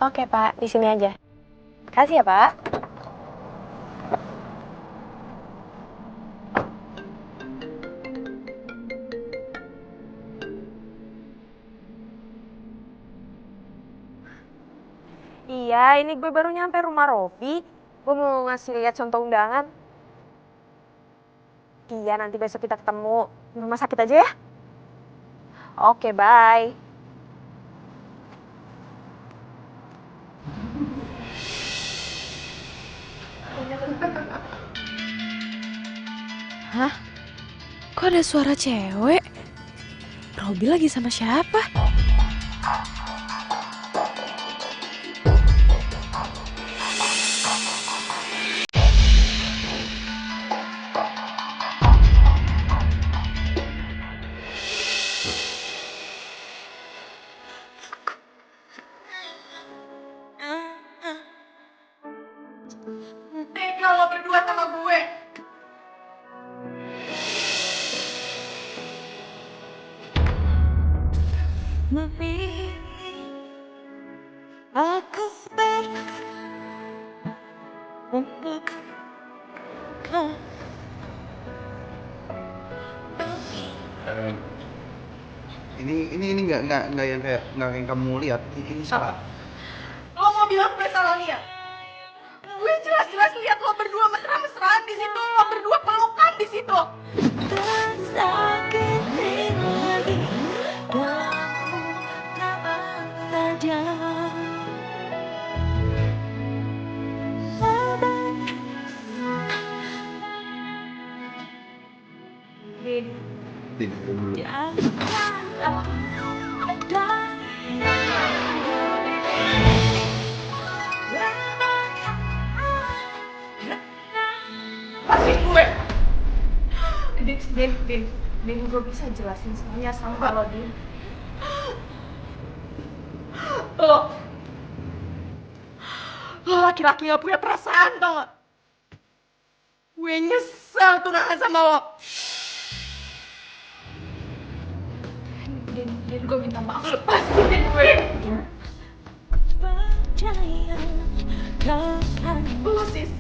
Oke, Pak. Di sini aja. Kasih ya, Pak. Iya, ini gue baru nyampe rumah Robi. Gue mau ngasih lihat contoh undangan. Iya, nanti besok kita ketemu di rumah sakit aja ya. Oke, bye. Hah? Kok ada suara cewek? Robi lagi sama siapa? Kalau berdua sama gue. Aku Ini nggak yang kamu lihat. Ini salah. Lo mau bilang gue salah lihat? Gue jelas-jelas lihat lo berdua mesra-mesraan di situ, lo berdua pelukan di situ. Tidak dulu. Lepasin gue. Din, gue bisa jelasin semuanya sama lo, Din. Lo laki-laki gak punya perasaan, tau gak? Gue nyesel tunangan sama lo. Din, gue minta maaf. Lepasin gue. Lo sis,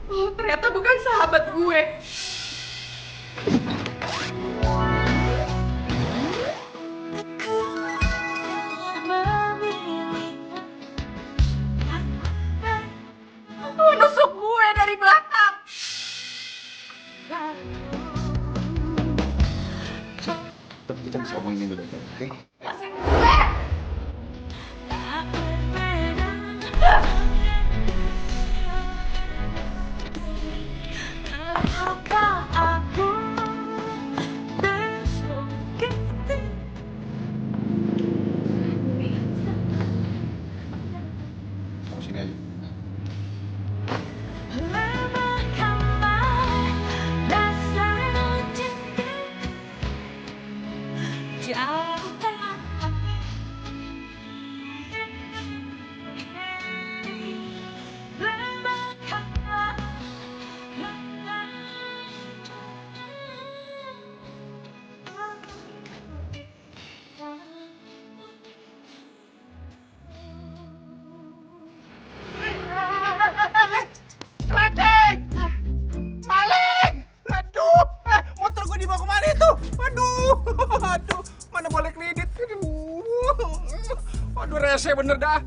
lo ternyata bukan sahabat gue. Lo nusuk gue dari belakang. Tapi kita bisa ngomongin dulu, oke? Lepasin gue. Sini aja. Maling! Maling! Aduh! Motor gue dibawa kemana itu? Aduh! Aduh! Mana boleh kredit? Aduh! Aduh, rese bener dah.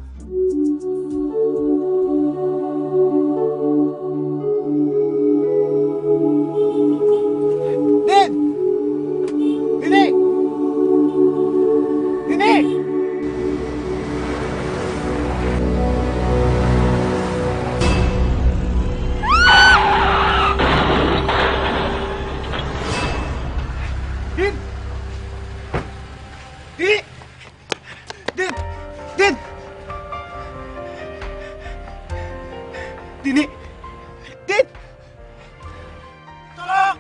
Din! Dini! Dini! Din! Dini! Din! Din! Dini! Din! Tolong!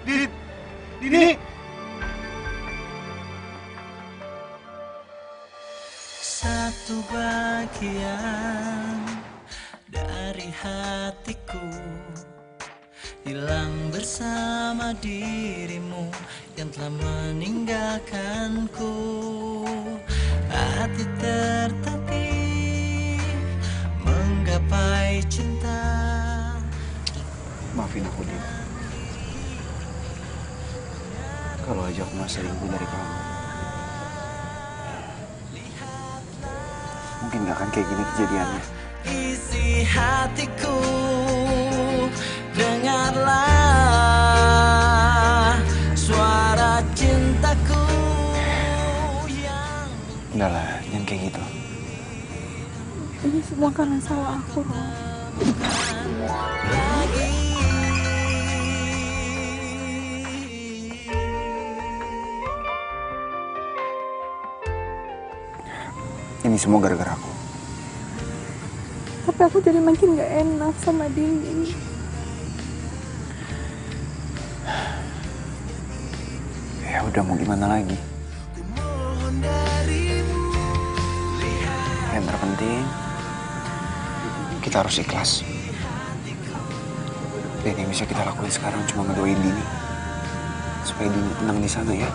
Din! Dini! Satu bagian dari hatiku hilang bersama dirimu yang telah meninggalkanku. hati tertatih menggapai cinta. Maafin aku, Din. Kalau aja aku masih selingkuh dari kamu, mungkin gak akan kayak gini kejadiannya. Isi hatiku, dengarlah suara cintaku yang... Udah lah, jangan kayak gitu. Ini semua karena salah aku, Rob. Ini semua gara-gara aku. Tapi aku jadi makin gak enak sama Dini. Ya udah, mau gimana lagi? Yang terpenting, kita harus ikhlas. Dan yang bisa kita lakuin sekarang cuma ngedoain Dini. Supaya Dini tenang di sana ya.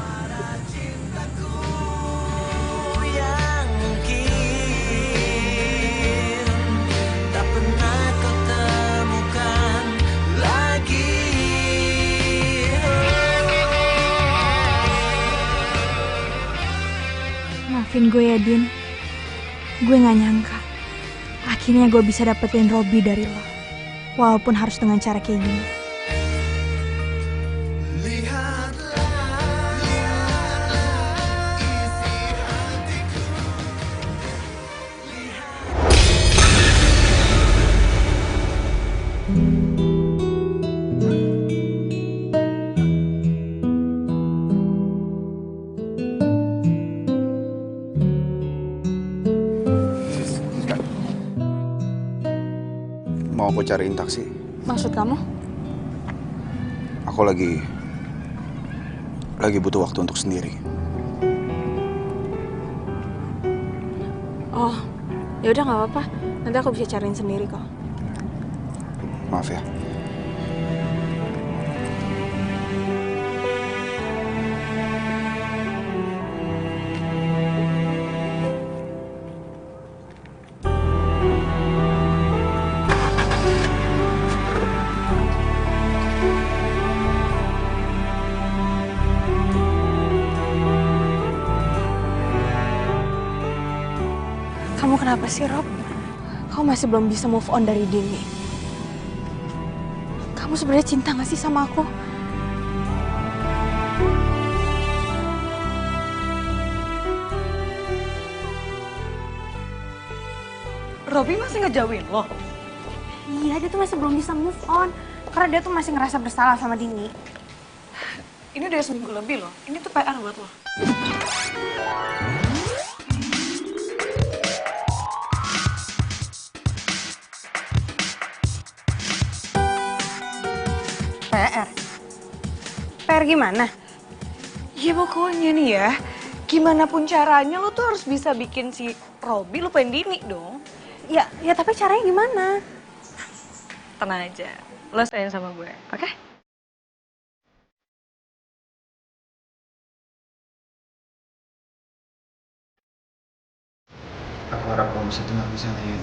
Maafin gue ya, Din. Gue gak nyangka. Akhirnya gue bisa dapetin Robby dari lo. Walaupun harus dengan cara kayak gini. Mau aku cariin taksi? Maksud kamu? Aku lagi butuh waktu untuk sendiri. Oh, ya udah nggak apa-apa. Nanti aku bisa cariin sendiri kok. Maaf ya. Kamu kenapa sih, Rob? Kamu masih belum bisa move on dari Dini. Kamu sebenarnya cinta gak sih sama aku? Robby masih ngejauhin lo? Iya, dia tuh masih belum bisa move on. Karena dia tuh masih ngerasa bersalah sama Dini. Ini udah seminggu lebih loh. Ini tuh PR buat lo. PR? PR gimana? Ya pokoknya nih ya, gimana pun caranya lo tuh harus bisa bikin si Robby lupain Dini dong. Ya tapi caranya gimana? Tenang aja, lo sayang sama gue, oke? Aku harap kamu bisa tenang di sana ya.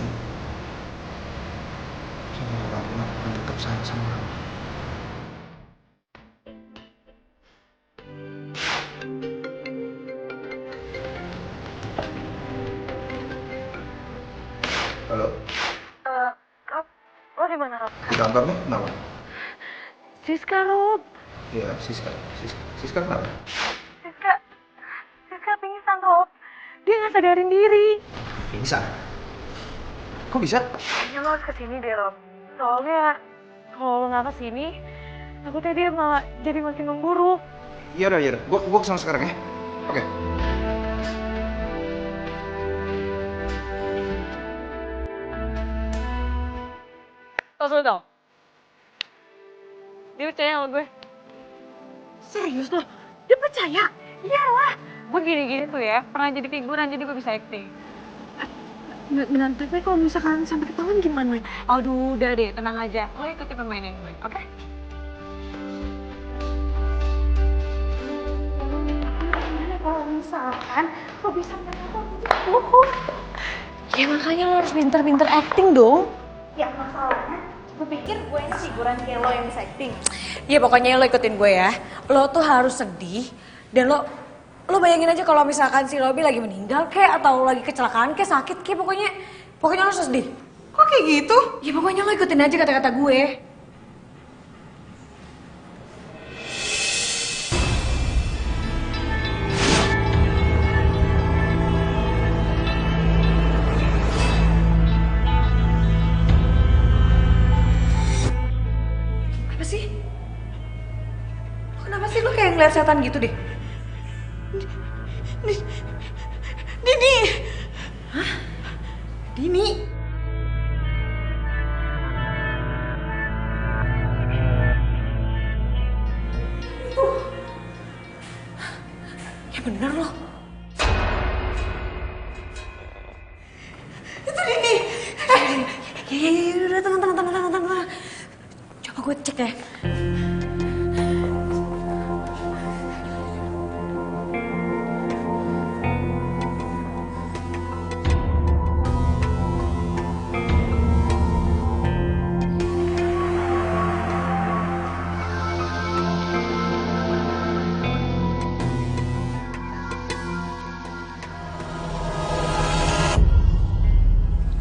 Sama aku akan tetap sayang sama kamu. Halo, Rob, lo di mana, Rob? di kantor nih, kenapa? Siska, Rob. Iya, Siska kenapa? Siska pingsan, Rob. Dia nggak sadarin diri. Pingsan? Kok bisa? Kayaknya lo harus kesini deh, Rob. Soalnya kalau lo nggak kesini, takutnya dia malah jadi makin memburuk. Iya udah, gua kesana sekarang ya. Oke. Tos dong. Dia percaya sama gue. Serius lo? Dia percaya? Iyalah. Gue gini-gini tuh ya, pernah jadi figuran jadi gue bisa acting. Beneran, tapi kalau misalkan sampai ketahuan gimana? Aduh, udah deh, tenang aja. Lo ikuti permainan gue, oke? Gimana kalau misalkan lo bisa mendapatkan bohong. Ya makanya lo harus pinter-pinter acting dong. Ya masalahnya, gue pikir gue ini figuran kayak lo yang bisa acting. Ya pokoknya lo ikutin gue ya. Lo tuh harus sedih dan lo bayangin aja kalau misalkan si Robby lagi meninggal kayak atau lagi kecelakaan kayak sakit kayak pokoknya lo harus sedih. Kok kayak gitu? Ya pokoknya lo ikutin aja kata-kata gue. Apa sih? Kenapa sih lo kayak ngeliat setan gitu deh? Dini! Dini. Ya bener loh. Itu Dini. Ya, udah tenang. Coba gue cek ya.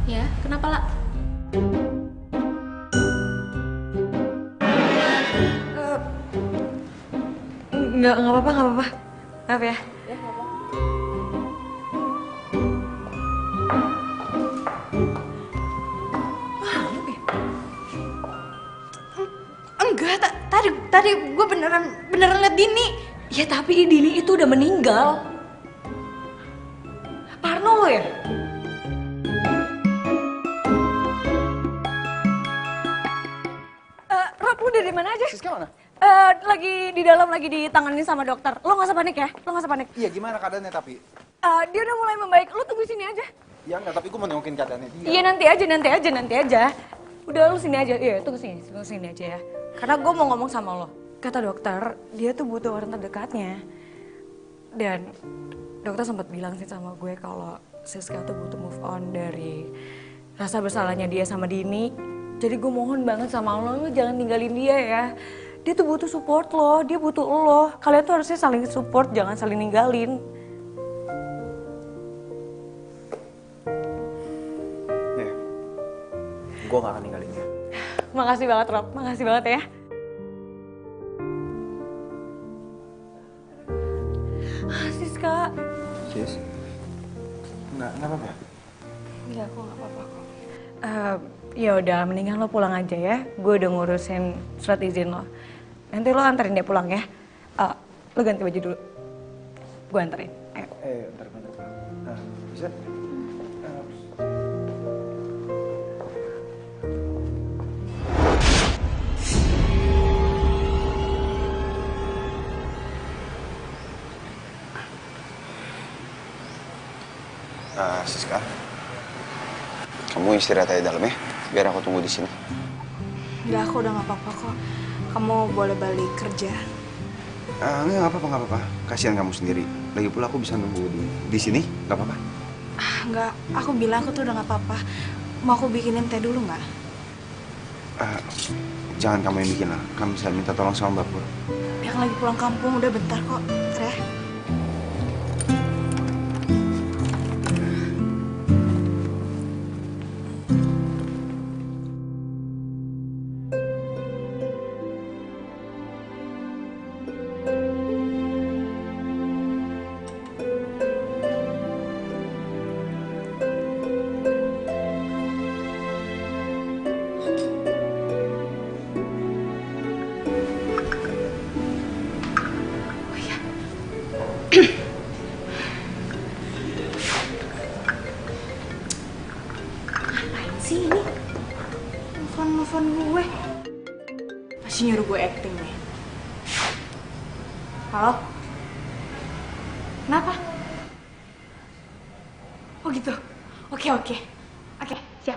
Ya, kenapa lah? Nggak apa-apa. Maaf ya. Enggak, tadi gue beneran liat Dini. Ya tapi Dini itu udah meninggal. Parno lo ya? Rob, lu dari mana aja? Siska mana? Lagi di dalam, lagi ditangani sama dokter. Lo nggak usah panik ya, lo nggak usah panik. Iya, gimana keadaannya tapi? Dia udah mulai membaik, lo tunggu sini aja. Ya enggak, tapi gue mau nengokin keadaannya dia. Iya nanti aja. Udah lu sini aja, iya tunggu sini aja ya. Karena gue mau ngomong sama lo. Kata dokter, dia tuh butuh orang terdekatnya. Dan dokter sempat bilang sih sama gue kalau Siska tuh butuh move on dari rasa bersalahnya dia sama Dini. Jadi gue mohon banget sama lo jangan tinggalin dia ya. Dia tuh butuh support lo, dia butuh lo. Kalian tuh harusnya saling support, jangan saling ninggalin. Ya, gue gak akan ninggalin dia. Makasih banget Rob, makasih banget ya. Siska. Sis? Enggak apa-apa. Iya, aku nggak apa-apa kok. Ya udah, mendingan lo pulang aja ya. Gue udah ngurusin surat izin lo. Nanti lo anterin dia pulang ya. Lo ganti baju dulu. Gue anterin. Ayo. Bentar. Bisa? Siska, kamu istirahat aja dalam ya, biar aku tunggu di sini. Enggak, aku udah gak apa-apa kok. Kamu boleh balik kerja. Nggak apa-apa. Kasihan kamu sendiri. Lagi pula aku bisa nunggu di sini, nggak apa-apa. Enggak, aku bilang aku tuh udah gak apa-apa. Mau aku bikinin teh dulu nggak? Jangan kamu yang bikin lah. Kamu bisa minta tolong sama Mbak Pur. Yang lagi pulang kampung, udah bentar kok. Bentar ya. Sih ini nelfon gue masih nyuruh gue acting nih. Halo? Kenapa? Oh gitu. Oke, siap.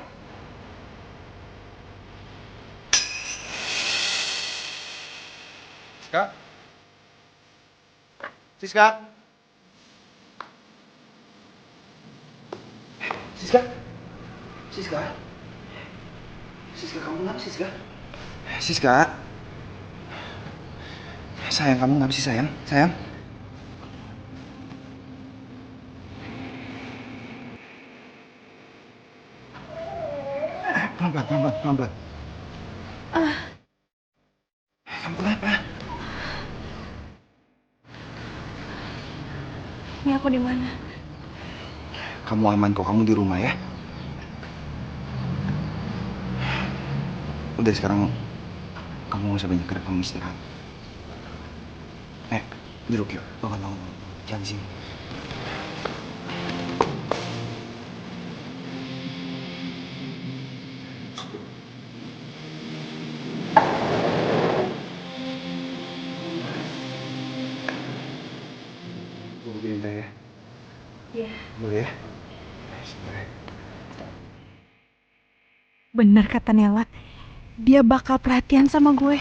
Siska? Siska? Siska? Siska, kamu kenapa, Siska? Siska? Sayang, kamu kenapa sih, sayang? Sayang? Pelan-pelan, pelan-pelan, pelan-pelan. Kamu kenapa? Ini aku di mana? Kamu aman kok, kamu di rumah ya? Udah sekarang kamu gak usah banyak gerak, kamu istirahat. Duduk yuk. Bangun, bangun, bangun. Jangan di sini. Gue begini ya. Iya. Boleh ya? Sebentar. Bener kata Nela, dia bakal perhatian sama gue.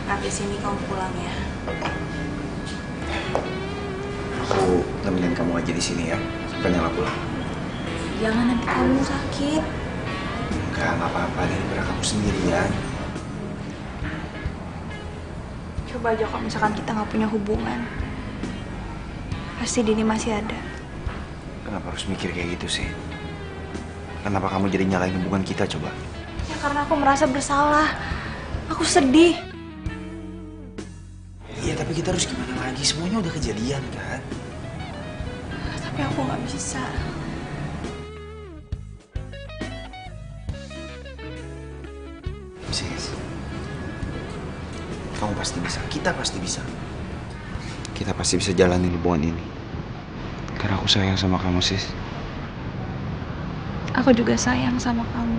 Habis ini kamu pulang ya. Aku nemenin kamu aja di sini ya. Sampai Nela pulang. Jangan nanti kamu sakit. Enggak apa-apa. Daripada kamu sendirian. Coba aja kalau misalkan kita nggak punya hubungan, pasti Dini masih ada. Kenapa harus mikir kayak gitu sih? Kenapa kamu jadi nyalain hubungan kita coba? Ya karena aku merasa bersalah. Aku sedih. Iya, tapi kita harus gimana lagi? Semuanya udah kejadian kan? Tapi aku nggak bisa. Sis, kamu pasti bisa. Kita pasti bisa. Kita pasti bisa jalanin hubungan ini. Karena aku sayang sama kamu, Sis. Aku juga sayang sama kamu.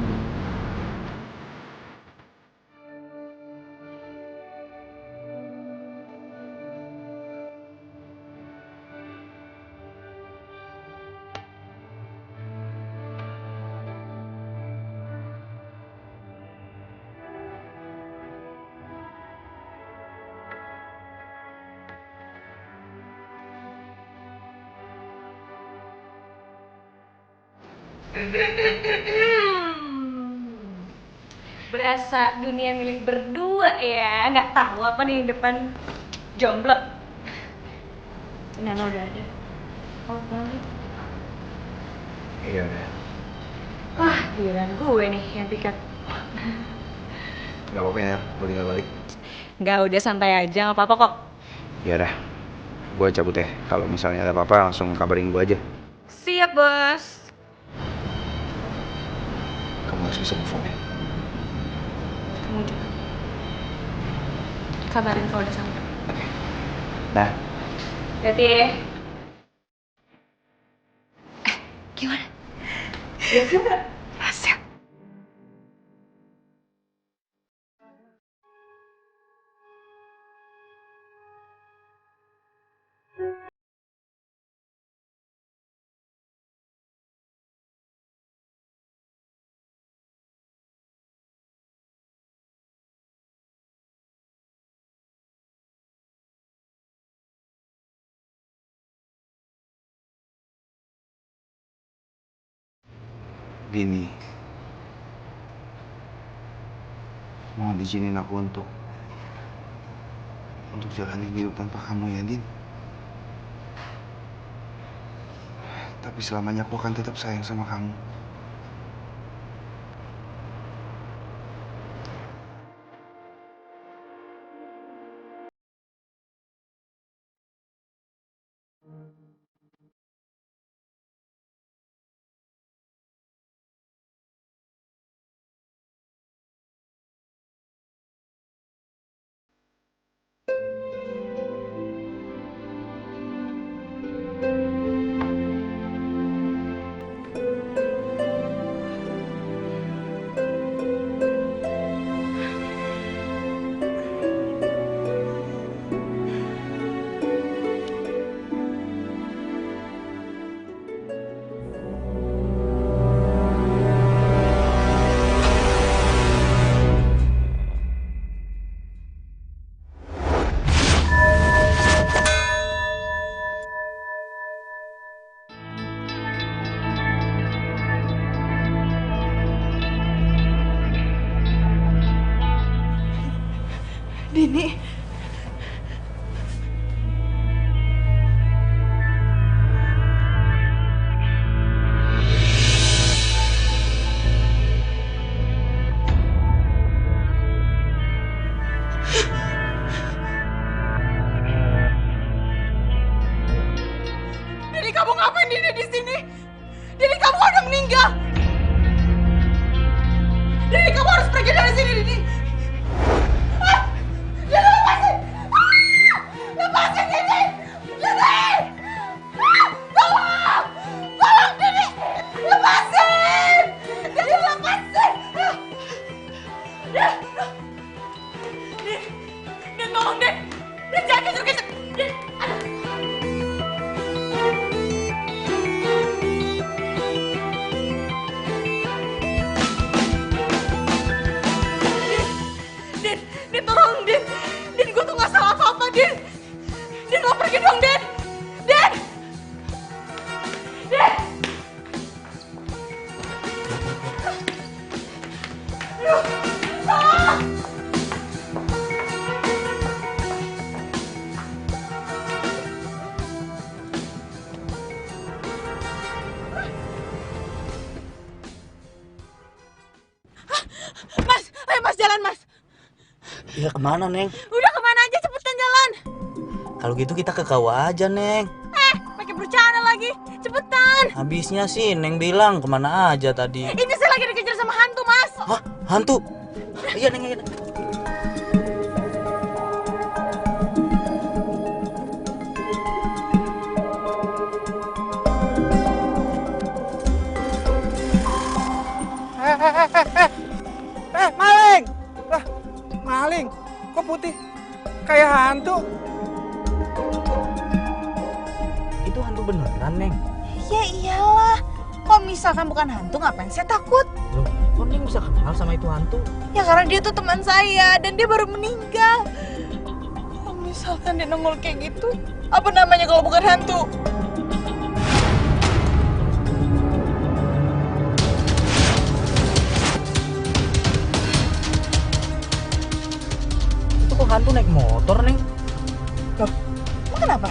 Berasa dunia milik berdua ya. Nggak tahu apa nih depan jomblo. Nela udah ada. Oh, balik. Iya udah. Wah, giliran gue nih yang pikat. Gak apa-apa ya, gue tinggal balik. Nggak, udah santai aja, nggak apa-apa kok. Ya udah, gue cabut ya. Kalau misalnya ada apa-apa langsung kabarin gue aja. Siap, Bos. Kamu harus bisa move on ya. Kamu juga. Kabarin kalau udah sampai. Oke. Nah. Hati ya. Gimana? Ya juga. Hasil. Dini, mau izinin aku untuk jalanin hidup tanpa kamu ya, Din. Tapi selamanya aku akan tetap sayang sama kamu. Dini. Dini, kamu ngapain Dini di sini? Dini, kamu udah meninggal. Dini, kamu harus pergi dari sini, Dini. Dini, lepasin! Lepasin, Dini! Dini! Tolong! Tolong, Dini! Lepasin! Dini, lepasin! Din, tolong, Din! Din, jangan kejar-kejar! Din, Din, tolong, Din! Din, gue tuh gak salah apa-apa, Din! Din, lo pergi dong, Din! Din! Din! Aduh! Ah! Mas, ayo Mas, jalan Mas! Iya kemana, Neng? Udah kemana aja, cepetan jalan! Kalau gitu kita ke kawah aja, Neng. Pakai bercanda lagi, cepetan! Habisnya sih Neng bilang kemana aja tadi. Ini saya lagi dikejar sama hantu, Mas! Hah? Hantu? Iya, Neng. Iya, Neng. Maling! Lah, maling? Kok putih? Kayak hantu. Itu hantu beneran, Neng. Ya iyalah. Kok misalkan bukan hantu ngapain saya takut? Loh, kok Neng bisa kenal sama itu hantu? Ya karena dia tuh teman saya dan dia baru meninggal. Kalau misalkan dia nongol kayak gitu, apa namanya kalau bukan hantu? Itu kok hantu naik motor, Neng? Loh, emang kenapa?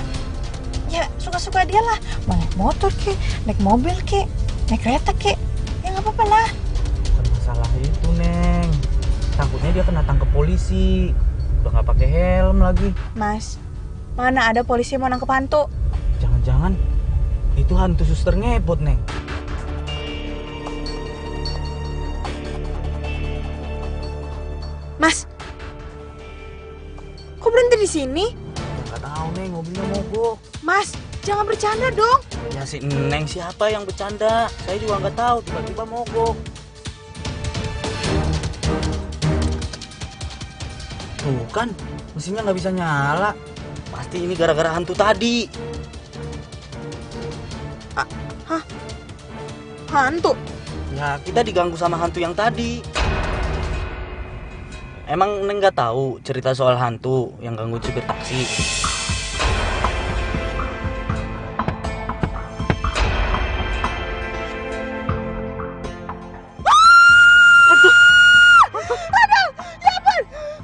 Ya suka-suka dia lah. Mau naik motor kek, naik mobil kek, naik kereta kek. Ya nggak apa-apa lah. Bukan masalah itu, Neng. Takutnya dia kena tangkep polisi. Udah nggak pakai helm lagi. Mas, mana ada polisi mau nangkep hantu? Jangan-jangan itu hantu suster ngebot, Neng. Mas, kok berhenti di sini? Nggak tahu, Neng, mobilnya mogok. Mas, jangan bercanda dong. Ya si Neng siapa yang bercanda? Saya juga nggak tahu, tiba-tiba mogok. Tuh kan, mesinnya nggak bisa nyala. Pasti ini gara-gara hantu tadi. Hantu? Ya kita diganggu sama hantu yang tadi. Emang Neng nggak tahu cerita soal hantu yang ganggu supir taksi?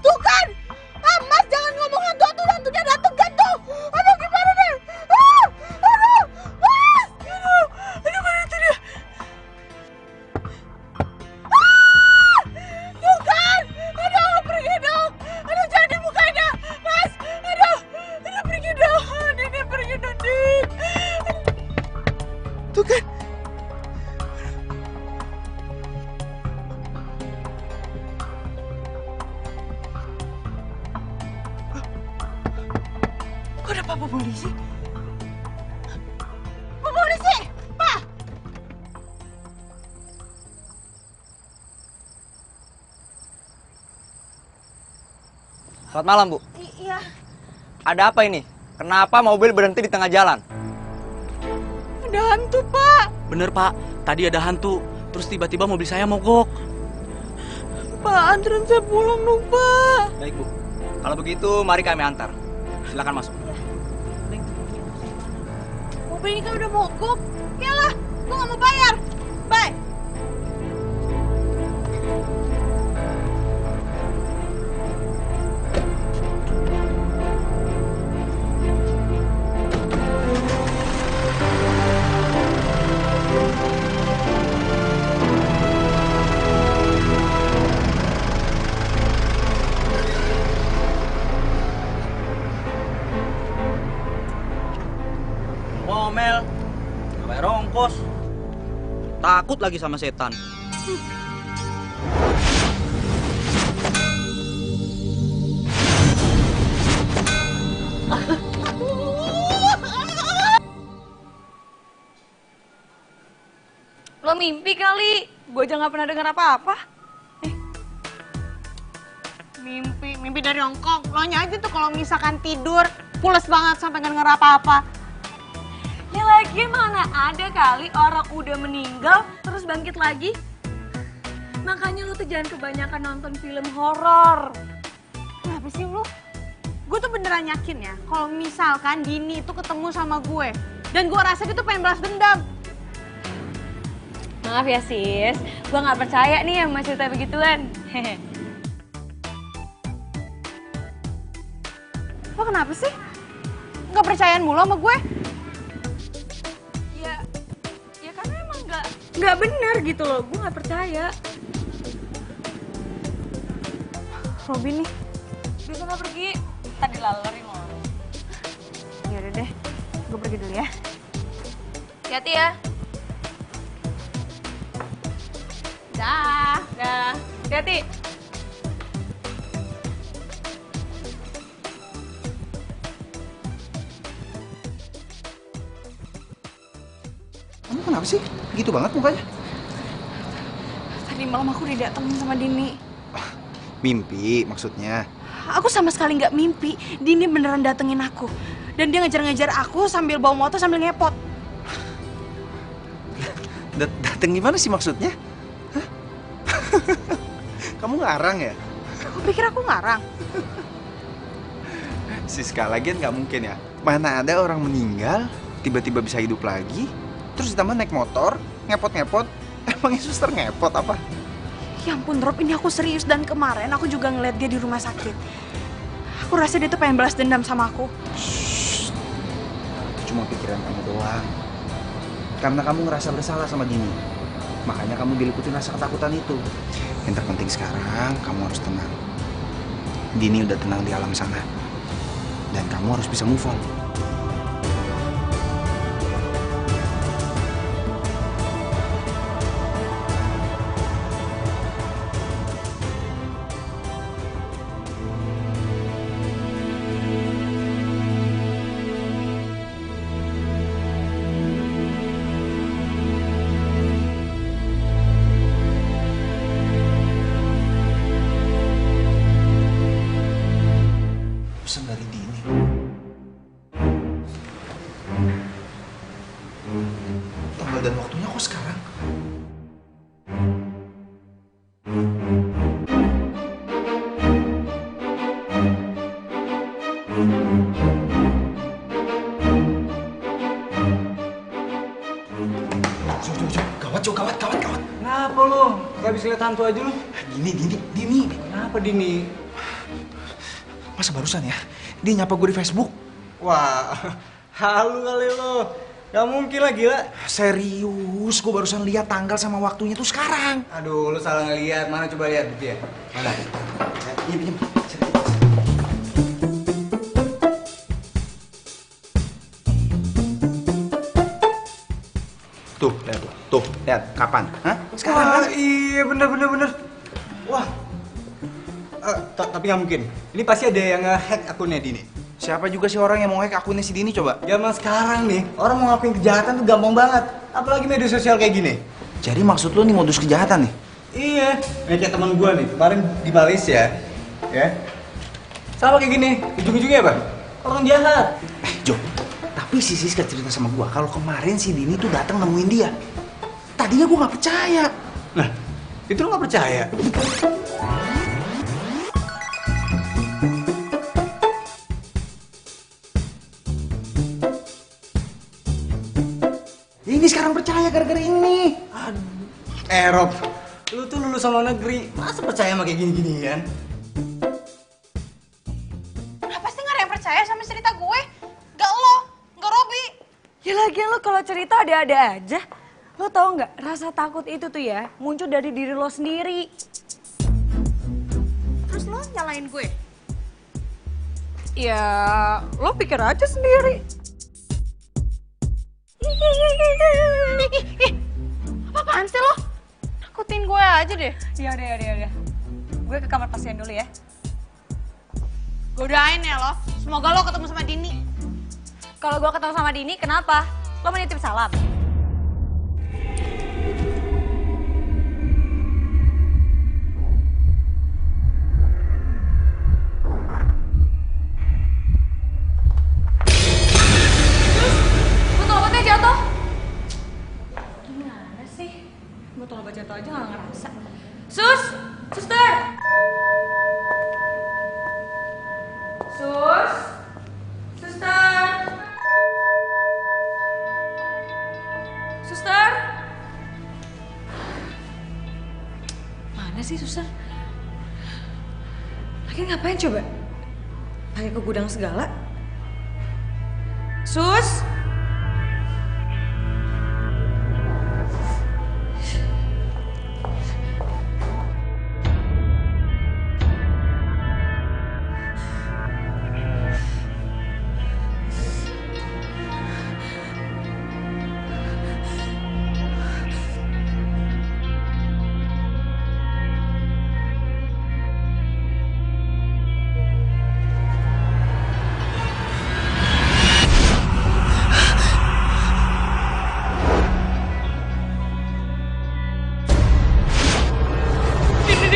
Tuh kan! Mas, jangan ngomong hantunya dateng kan tuh! Aduh, gimana deh? Aduh! Mas! Aduh, mana itu dia? Tuh kan! Aduh, pergi dong! Aduh, jangan dibukain ya! Mas! Aduh, pergi dong! Dini, pergi dong, Din! Tuh kan! Kok ada Pak polisi? Pak polisi! Pak! Selamat malam, Bu. Iya. Ada apa ini? Kenapa mobil berhenti di tengah jalan? Ada hantu, Pak! Bener Pak, tadi ada hantu. Terus tiba-tiba mobil saya mogok. Pak, anterin saya pulang dong, Pak! Baik, Bu. Kalau begitu, mari kami antar. Silakan masuk. Mobil ini kan udah mogok. Yalah, gue gak mau bayar. Bye! pos. Takut lagi sama setan. Lo mimpi kali, gue aja gak pernah dengar apa-apa. Mimpi dari Hongkong. Lo aja tuh kalau misalkan tidur, pules banget sampai nggak denger apa-apa. Ya lagi mana ada kali orang udah meninggal terus bangkit lagi. Makanya lo tuh jangan kebanyakan nonton film horor. Kenapa sih lo? Gue tuh beneran yakin ya, kalau misalkan Dini itu ketemu sama gue, dan gue rasa dia tuh pengen balas dendam. Maaf ya sis, gue gak percaya nih sama cerita begituan. Lo kenapa sih? Gak percayaan mulu sama gue? Ya karena emang gak bener gitu loh, gue gak percaya. Robin nih. Dia gak pergi, tadi lalerin lo. Yaudah deh, gue pergi dulu ya. Hati-hati ya. Dah. Dah, hati-hati. Kamu kenapa sih? Gitu banget mukanya. Tadi malam aku didatengin sama Dini. Mimpi maksudnya. Aku sama sekali nggak mimpi. Dini beneran datengin aku. Dan dia ngejar-ngejar aku sambil bawa motor sambil ngepot. Dateng gimana sih maksudnya? Hah? Kamu ngarang ya? Aku pikir aku ngarang. Siska, lagian nggak mungkin ya. Mana ada orang meninggal, tiba-tiba bisa hidup lagi, terus ditambah naik motor, ngepot-ngepot. Emangnya suster ngepot apa? Ya ampun Rob, ini aku serius. Dan kemarin aku juga ngeliat dia di rumah sakit. Aku rasa dia tuh pengen balas dendam sama aku. Shh. Itu cuma pikiran kamu doang. Karena kamu ngerasa bersalah sama Dini. Makanya kamu diliputin rasa ketakutan itu. Yang terpenting sekarang, kamu harus tenang. Dini udah tenang di alam sana. Dan kamu harus bisa move on. Pesan dari Dini. Tanggal dan waktunya kok sekarang? Gawat. Kenapa lo? Gak bisa lihat hantu aja lo? Dini. Kenapa Dini? Masa barusan ya? Dia nyapa gue di Facebook. Wah, halu kali lo. Gak mungkin lah, gila. Serius, gue barusan lihat tanggal sama waktunya tuh sekarang. Aduh, lo salah ngeliat. Mana coba lihat gitu ya? Mana? Pinjam. Tuh, lihat. Kapan? Hah? Sekarang Wah, kan? iya bener. Wah, tapi nggak mungkin. Ini pasti ada yang nge-hack akunnya Dini. Siapa juga sih orang yang mau hack akunnya si Dini coba? Zaman sekarang nih, orang mau ngelakuin kejahatan tuh gampang banget. Apalagi media sosial kayak gini. Jadi maksud lu nih modus kejahatan nih? Iya, kayak teman gua nih, kemarin di Malaysia, ya. Sama kayak gini, ujung-ujungnya apa? Orang jahat. Jo, tapi si Siska cerita sama gua kalau kemarin si Dini tuh datang nemuin dia. Tadinya gua nggak percaya. Nah, itu lo nggak percaya? Ini sekarang percaya gara-gara ini. Aduh. Rob, lu tuh lulus sama negeri, masa percaya sama kayak gini-ginian? Kenapa sih nggak ada yang percaya sama cerita gue? Gak lo, gak Robi. Ya lagian lo kalau cerita ada-ada aja. Lo tau nggak, rasa takut itu tuh ya muncul dari diri lo sendiri. Terus lo nyalain gue? Ya, lo pikir aja sendiri. Apaan sih lo? Takutin gue aja deh. Yaudah. Gue ke kamar pasien dulu ya. Godain ya lo. Semoga lo ketemu sama Dini. Kalau gue ketemu sama Dini, kenapa? Lo mau nitip salam? Botol obatnya jatuh. Gimana sih? Botol obat jatuh aja gak ngerasa. Suster! Suster! Mana sih suster? Lagi ngapain coba? Pakai ke gudang segala? Sus!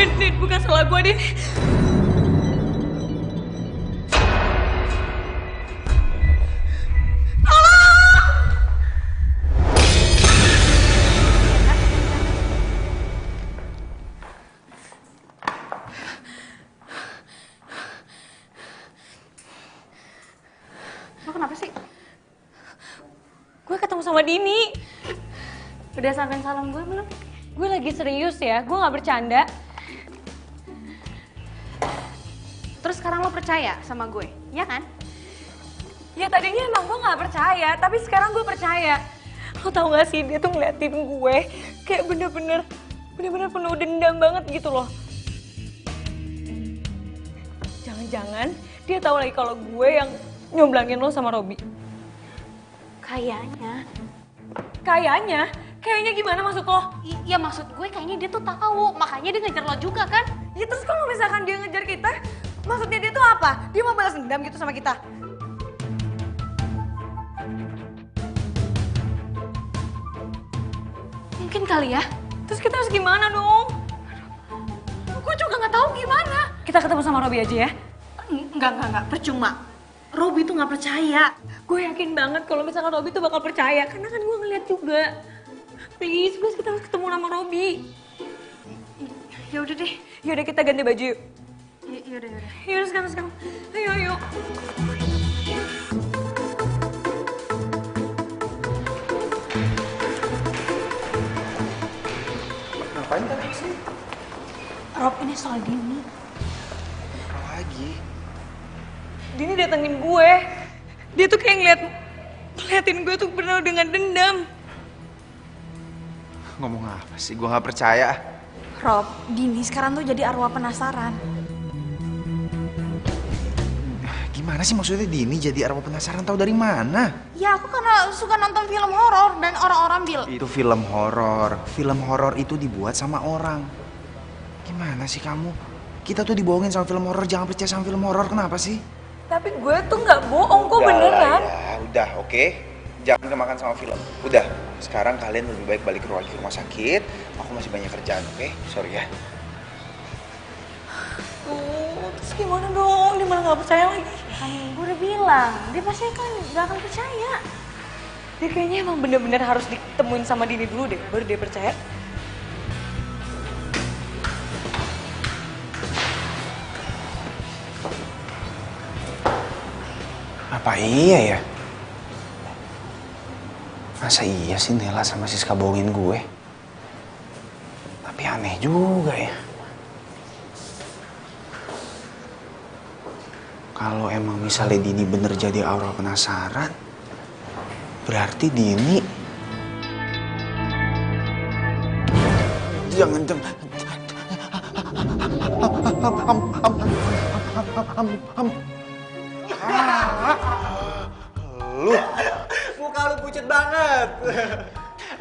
Din, bukan salah gue, Din. Lo kenapa sih? Gue ketemu sama Dini. Udah sampein salam gue belum? Gue lagi serius ya, gue gak bercanda. Terus sekarang lo percaya sama gue, ya kan? Ya tadinya emang gue gak percaya, tapi sekarang gue percaya. Lo tau gak sih, dia tuh ngeliatin gue kayak bener-bener penuh dendam banget gitu loh. Jangan-jangan dia tahu lagi kalau gue yang nyomblangin lo sama Robi. Kayaknya. Kayaknya gimana maksud lo? Ya maksud gue kayaknya dia tuh tahu, makanya dia ngejar lo juga kan? Ya terus kalau misalkan dia ngejar kita, maksudnya dia tuh apa? Dia mau balas dendam gitu sama kita? Mungkin kali ya. Terus kita harus gimana dong? Gue juga nggak tahu gimana. Kita ketemu sama Robi aja ya? Enggak, percuma. Robi tuh nggak percaya. Gue yakin banget kalau misalkan Robi tuh bakal percaya, karena kan gue ngeliat juga. Please kita harus ketemu sama Robi. Ya udah deh. Yaudah kita ganti baju yuk. Yaudah. Yaudah sekarang. Ayo. Ngapain tadi sih? Rob, ini soal Dini. Apa lagi? Dini datengin gue. Dia tuh kayak ngeliatin gue tuh penuh dengan dendam. Ngomong apa sih? Gue gak percaya. Rob, Dini sekarang tuh jadi arwah penasaran. Gimana sih maksudnya Dini jadi arwah penasaran, tahu dari mana? Ya aku karena suka nonton film horor dan orang-orang bilang Itu film horor. Film horor itu dibuat sama orang. Gimana sih kamu? Kita tuh dibohongin sama film horor, jangan percaya sama film horor. Kenapa sih? Tapi gue tuh nggak bohong kok, beneran. Ya, udah, oke. Jangan kemakan sama film. Udah, sekarang kalian lebih baik balik ke rumah sakit. Aku masih banyak kerjaan, oke? Sorry ya. Terus gimana dong? Dia malah nggak percaya lagi. Kan gue udah bilang, dia pasti kan gak akan percaya. Dia kayaknya emang bener-bener harus ditemuin sama Dini dulu deh, baru dia percaya. Apa iya ya? Masa iya sih Nela sama Siska bohongin gue? Tapi aneh juga ya. Kalau emang misalnya Dini bener jadi aura penasaran, berarti Dini... Jangan. Lu muka lu pucet banget.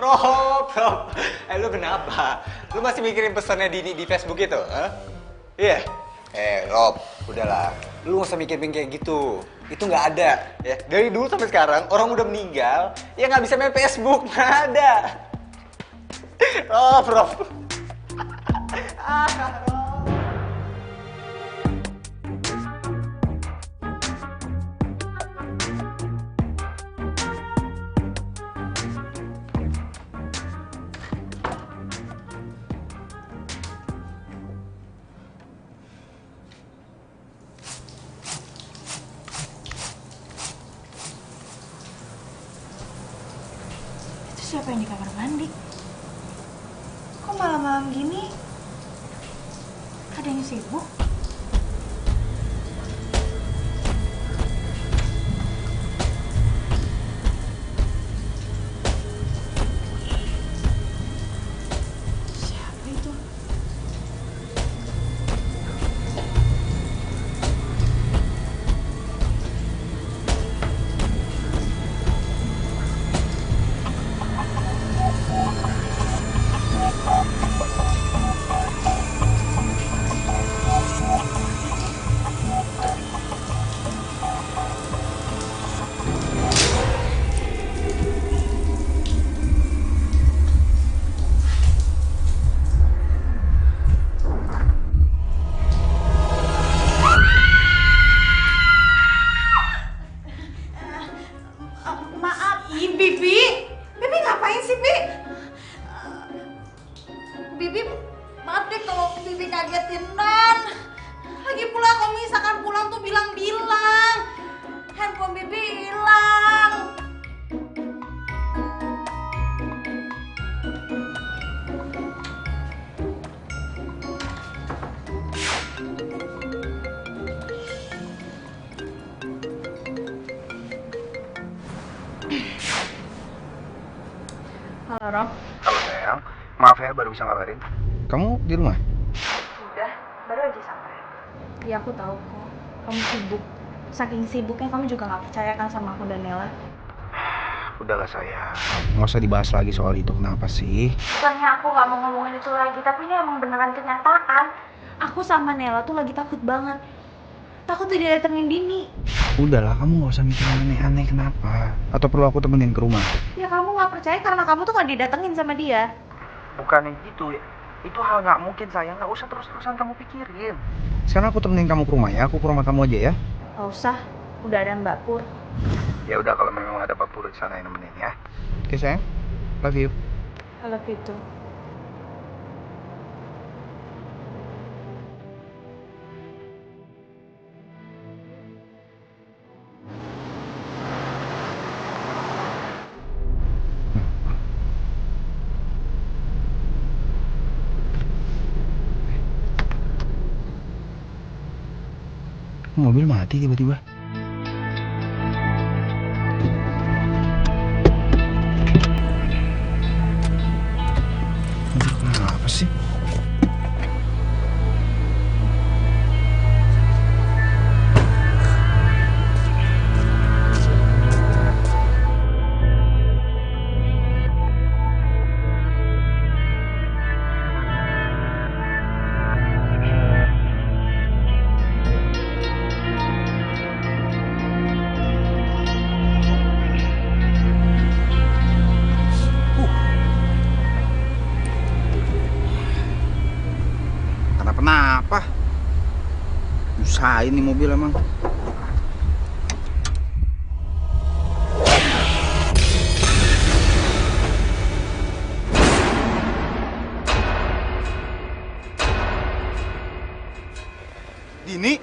Rob. Lu kenapa? Lu masih mikirin pesannya Dini di Facebook itu? Iya? Rob, udahlah. Lu gak usah mikirin kayak gitu. Itu nggak ada. Ya. Dari dulu sampai sekarang, orang udah meninggal, ya nggak bisa main Facebook. Nggak ada. Rob. Siapa yang di kamar mandi? Kok malam-malam gini ada yang sibuk? Siapa itu? Bibi, maaf deh kalau Bibi kagetin Dan. Lagi pula kalau misalkan pulang tuh bilang-bilang. Handphone Bibi hilang. Halo, Rob. Halo sayang, maaf ya baru bisa ngabarin. Kamu di rumah? Udah, baru aja sampai. Ya aku tahu kok, kamu sibuk. Saking sibuknya kamu juga nggak percaya kan sama aku dan Nela. Udahlah sayang, nggak usah dibahas lagi soal itu. Kenapa sih? Bukannya aku nggak mau ngomongin itu lagi, tapi ini emang beneran kenyataan. Aku sama Nela tuh lagi takut banget. Takut tidak datengin Dini. Udahlah, kamu nggak usah mikir aneh-aneh. Kenapa? Atau perlu aku temenin ke rumah? Ya kamu nggak percaya karena kamu tuh nggak didatengin sama dia. Bukannya gitu, itu hal nggak mungkin sayang. Nggak usah terus-terusan kamu pikirin. Sekarang aku temenin kamu ke rumah ya. Aku ke rumah kamu aja ya. Gak usah, udah ada Mbak Pur. Ya udah, kalau memang ada Mbak Pur di sana yang nemenin ya. Oke sayang, love you. I love you too. Mobil mati tiba-tiba. Kenapa sih? Kenapa? Usahain nih mobil emang. Dini?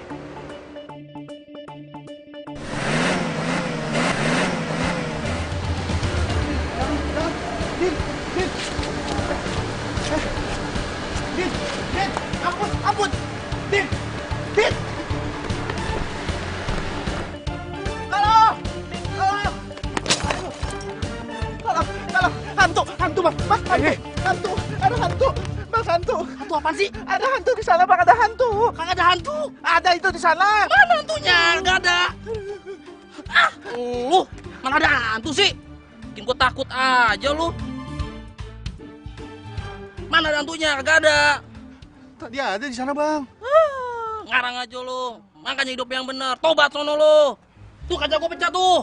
Ampun! Din! Tolong! Hantu, Mas! Hantu! Ada hantu! Mas, hantu! Hantu apaan sih? Ada hantu di sana, Bang, ada hantu! Kagak ada hantu! Ada itu di sana! Mana hantunya? Nggak ada! Mana ada hantu sih? Bikin gue takut aja lu. Mana ada hantunya? Kagak ada. Tadi ada di sana, Bang. Ngarang aja lu. Makanya hidup yang bener. Tobat sono lu. Tuh kaca gue pecah tuh.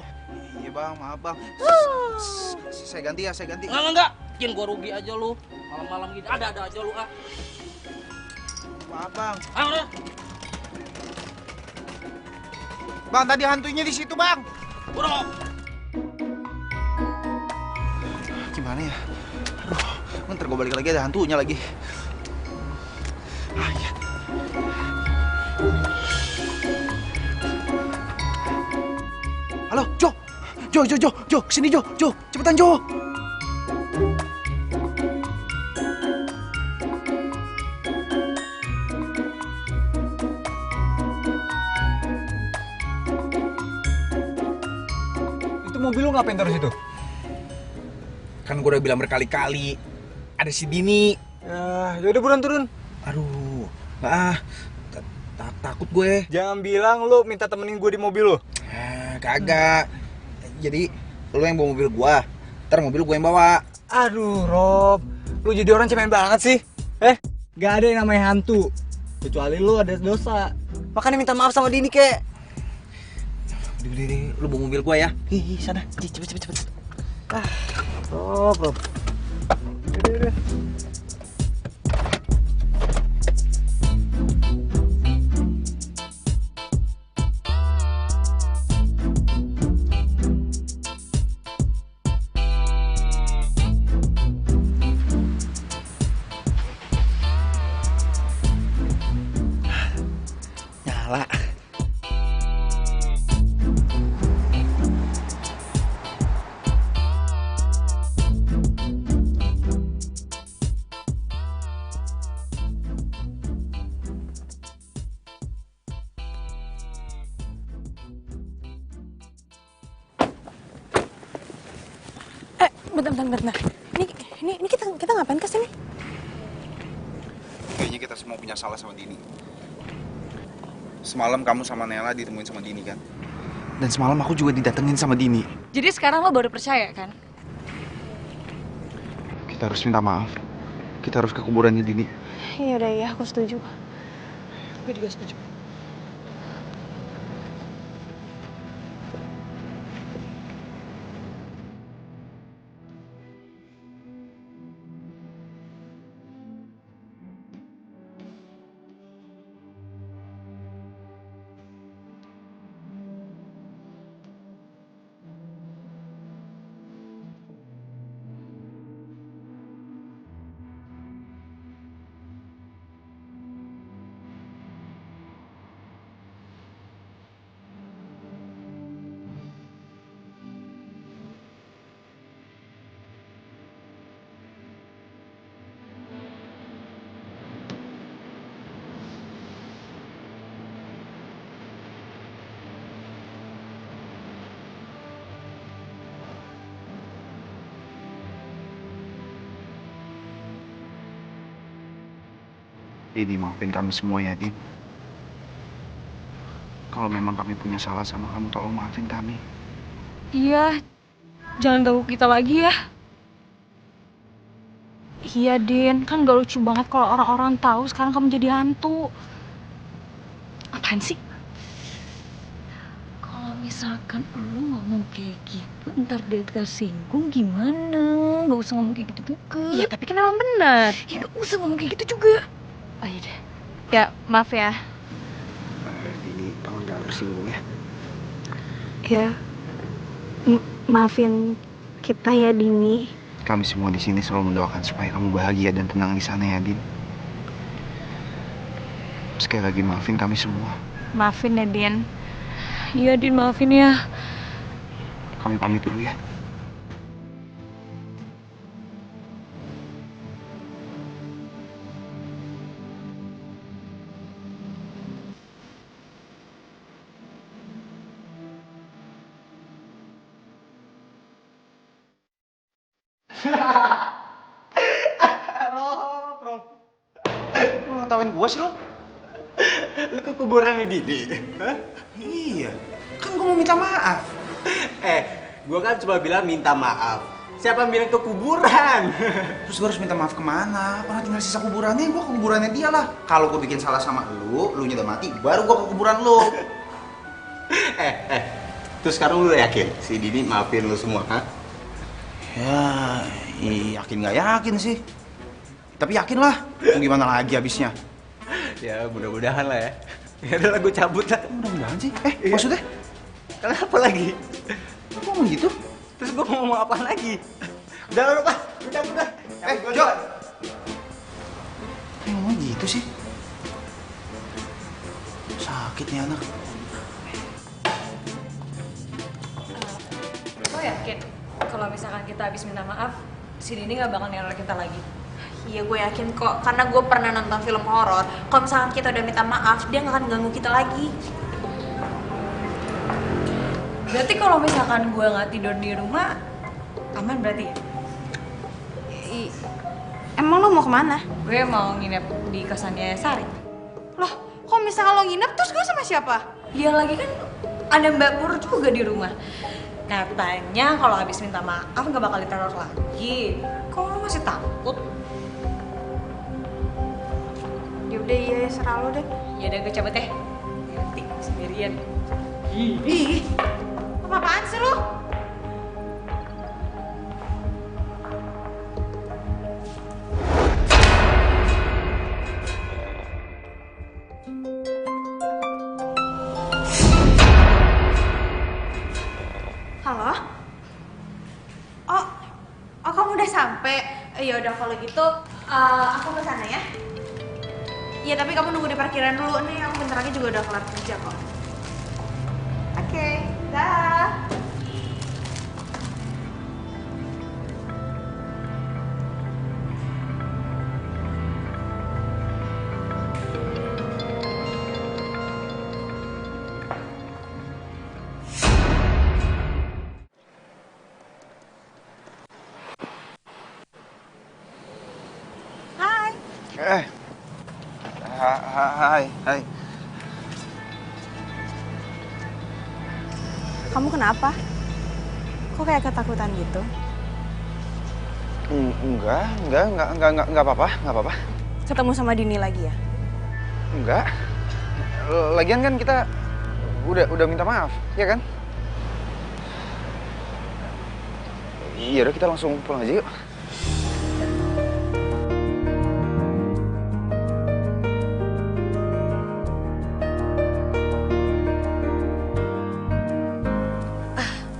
Iya bang, maaf bang. Saya ganti ya, saya ganti. Enggak. Bikin gue rugi aja lu. Malam-malam gini ada aja lu ah. Maaf bang. Ayo udah. Bang, tadi hantunya di situ bang. Udah. Gimana ya? Aduh, ntar gue balik lagi ada hantunya lagi. Ah, iya. Halo, Jo, kesini Jo, cepetan Jo. Itu mobil lu ngapain taruh situ? Kan gue udah bilang berkali-kali, ada si Dini. Ya udah buruan turun. Aduh, takut gue. Jangan bilang lu minta temenin gue di mobil lu. Kagak. Jadi lu yang bawa mobil gua, ntar mobil gua yang bawa. Aduh, Rob, lu jadi orang cemen banget sih. Gak ada yang namanya hantu, kecuali lu ada dosa. Makanya minta maaf sama Dini, kek. Udah, lu bawa mobil gua ya. Ih, sana, cepet. Rob. Udah. Nyala. Bentar. Ini kita ngapain kesini? Kayaknya kita semua punya salah sama Dini. Semalam kamu sama Nela ditemuin sama Dini kan? Dan semalam aku juga didatengin sama Dini. Jadi sekarang lo baru percaya kan? Kita harus minta maaf. Kita harus ke kuburannya Dini. Iya udah ya, aku setuju. Gue juga setuju. Dini, maafin kami semua ya, Din. Kalau memang kami punya salah sama kamu, tolong maafin kami. Iya, jangan ganggu kita lagi ya. Iya, Din. Kan gak lucu banget kalau orang-orang tahu sekarang kamu jadi hantu. Apaan sih? Kalau misalkan lu ngomong kayak gitu, ntar dia tersinggung gimana? Gak usah ngomong kayak gitu juga. Iya, tapi kan emang benar. Ya gak usah ngomong kayak gitu juga. Oh iya deh. Ya, maaf ya. Dini, tolong jangan tersinggung ya. Ya, maafin kita ya, Dini. Kami semua di sini selalu mendoakan supaya kamu bahagia dan tenang di sana ya, Din. Sekali lagi maafin kami semua. Maafin ya, Din. Iya, Din, maafin ya. Kami pamit dulu ya. Lu ngetawain gua sih lu? Lu ke kuburannya Dini? Hah? Iya, kan gue mau minta maaf. gue kan cuma bilang minta maaf. Siapa yang bilang ke kuburan? Terus gue harus minta maaf kemana? Karena tinggal sisa kuburannya, gue ke kuburannya dia lah. Kalau gue bikin salah sama lu nya udah mati, baru gue ke kuburan lu. Terus sekarang lu yakin si Dini maafin lu semua, ha? Ya, yakin nggak yakin sih. Tapi yakin lah, mau gimana lagi abisnya. Ya mudah-mudahan lah ya. Ya udah lah, gue cabut lah. Mudah-mudahan sih. Maksudnya? Kenapa lagi? Kok ngomong gitu? Terus gue mau ngomong apa lagi? Udah lah, udah. Jo! Ngomong gitu sih? Sakit nih anak. Lo yakin kalau misalkan kita habis minta maaf, si Dini nggak bakal neror kita lagi? Iya gue yakin kok, karena gue pernah nonton film horor. Kalau misalkan kita udah minta maaf, dia nggak akan ganggu kita lagi. Berarti kalau misalkan gue nggak tidur di rumah, aman berarti ya? Emang lo mau kemana? Gue mau nginep di kosannya Sari. Loh, kok misalkan lo nginep terus gue sama siapa? Dia lagi kan ada Mbak Pur juga di rumah. Katanya kalau habis minta maaf nggak bakal diteror lagi. Kok lo masih takut? Yaudah iya, serah lo deh. Ya udah gue cabut ya. Nanti sendirian. Ih, apa-apaan sih lo? Halo? Oh, kamu udah sampai? Ya udah kalau gitu, aku ke sana ya. Iya, tapi kamu nunggu di parkiran dulu nih. Aku bentar lagi juga udah kelar kerja kok. Oke, dah. Hai. Hai. Kamu kenapa? Kok kayak ketakutan gitu? Enggak apa-apa. Ketemu sama Dini lagi ya? Enggak. Lagian kan kita udah minta maaf, ya kan? Iya udah, kita langsung pulang aja yuk.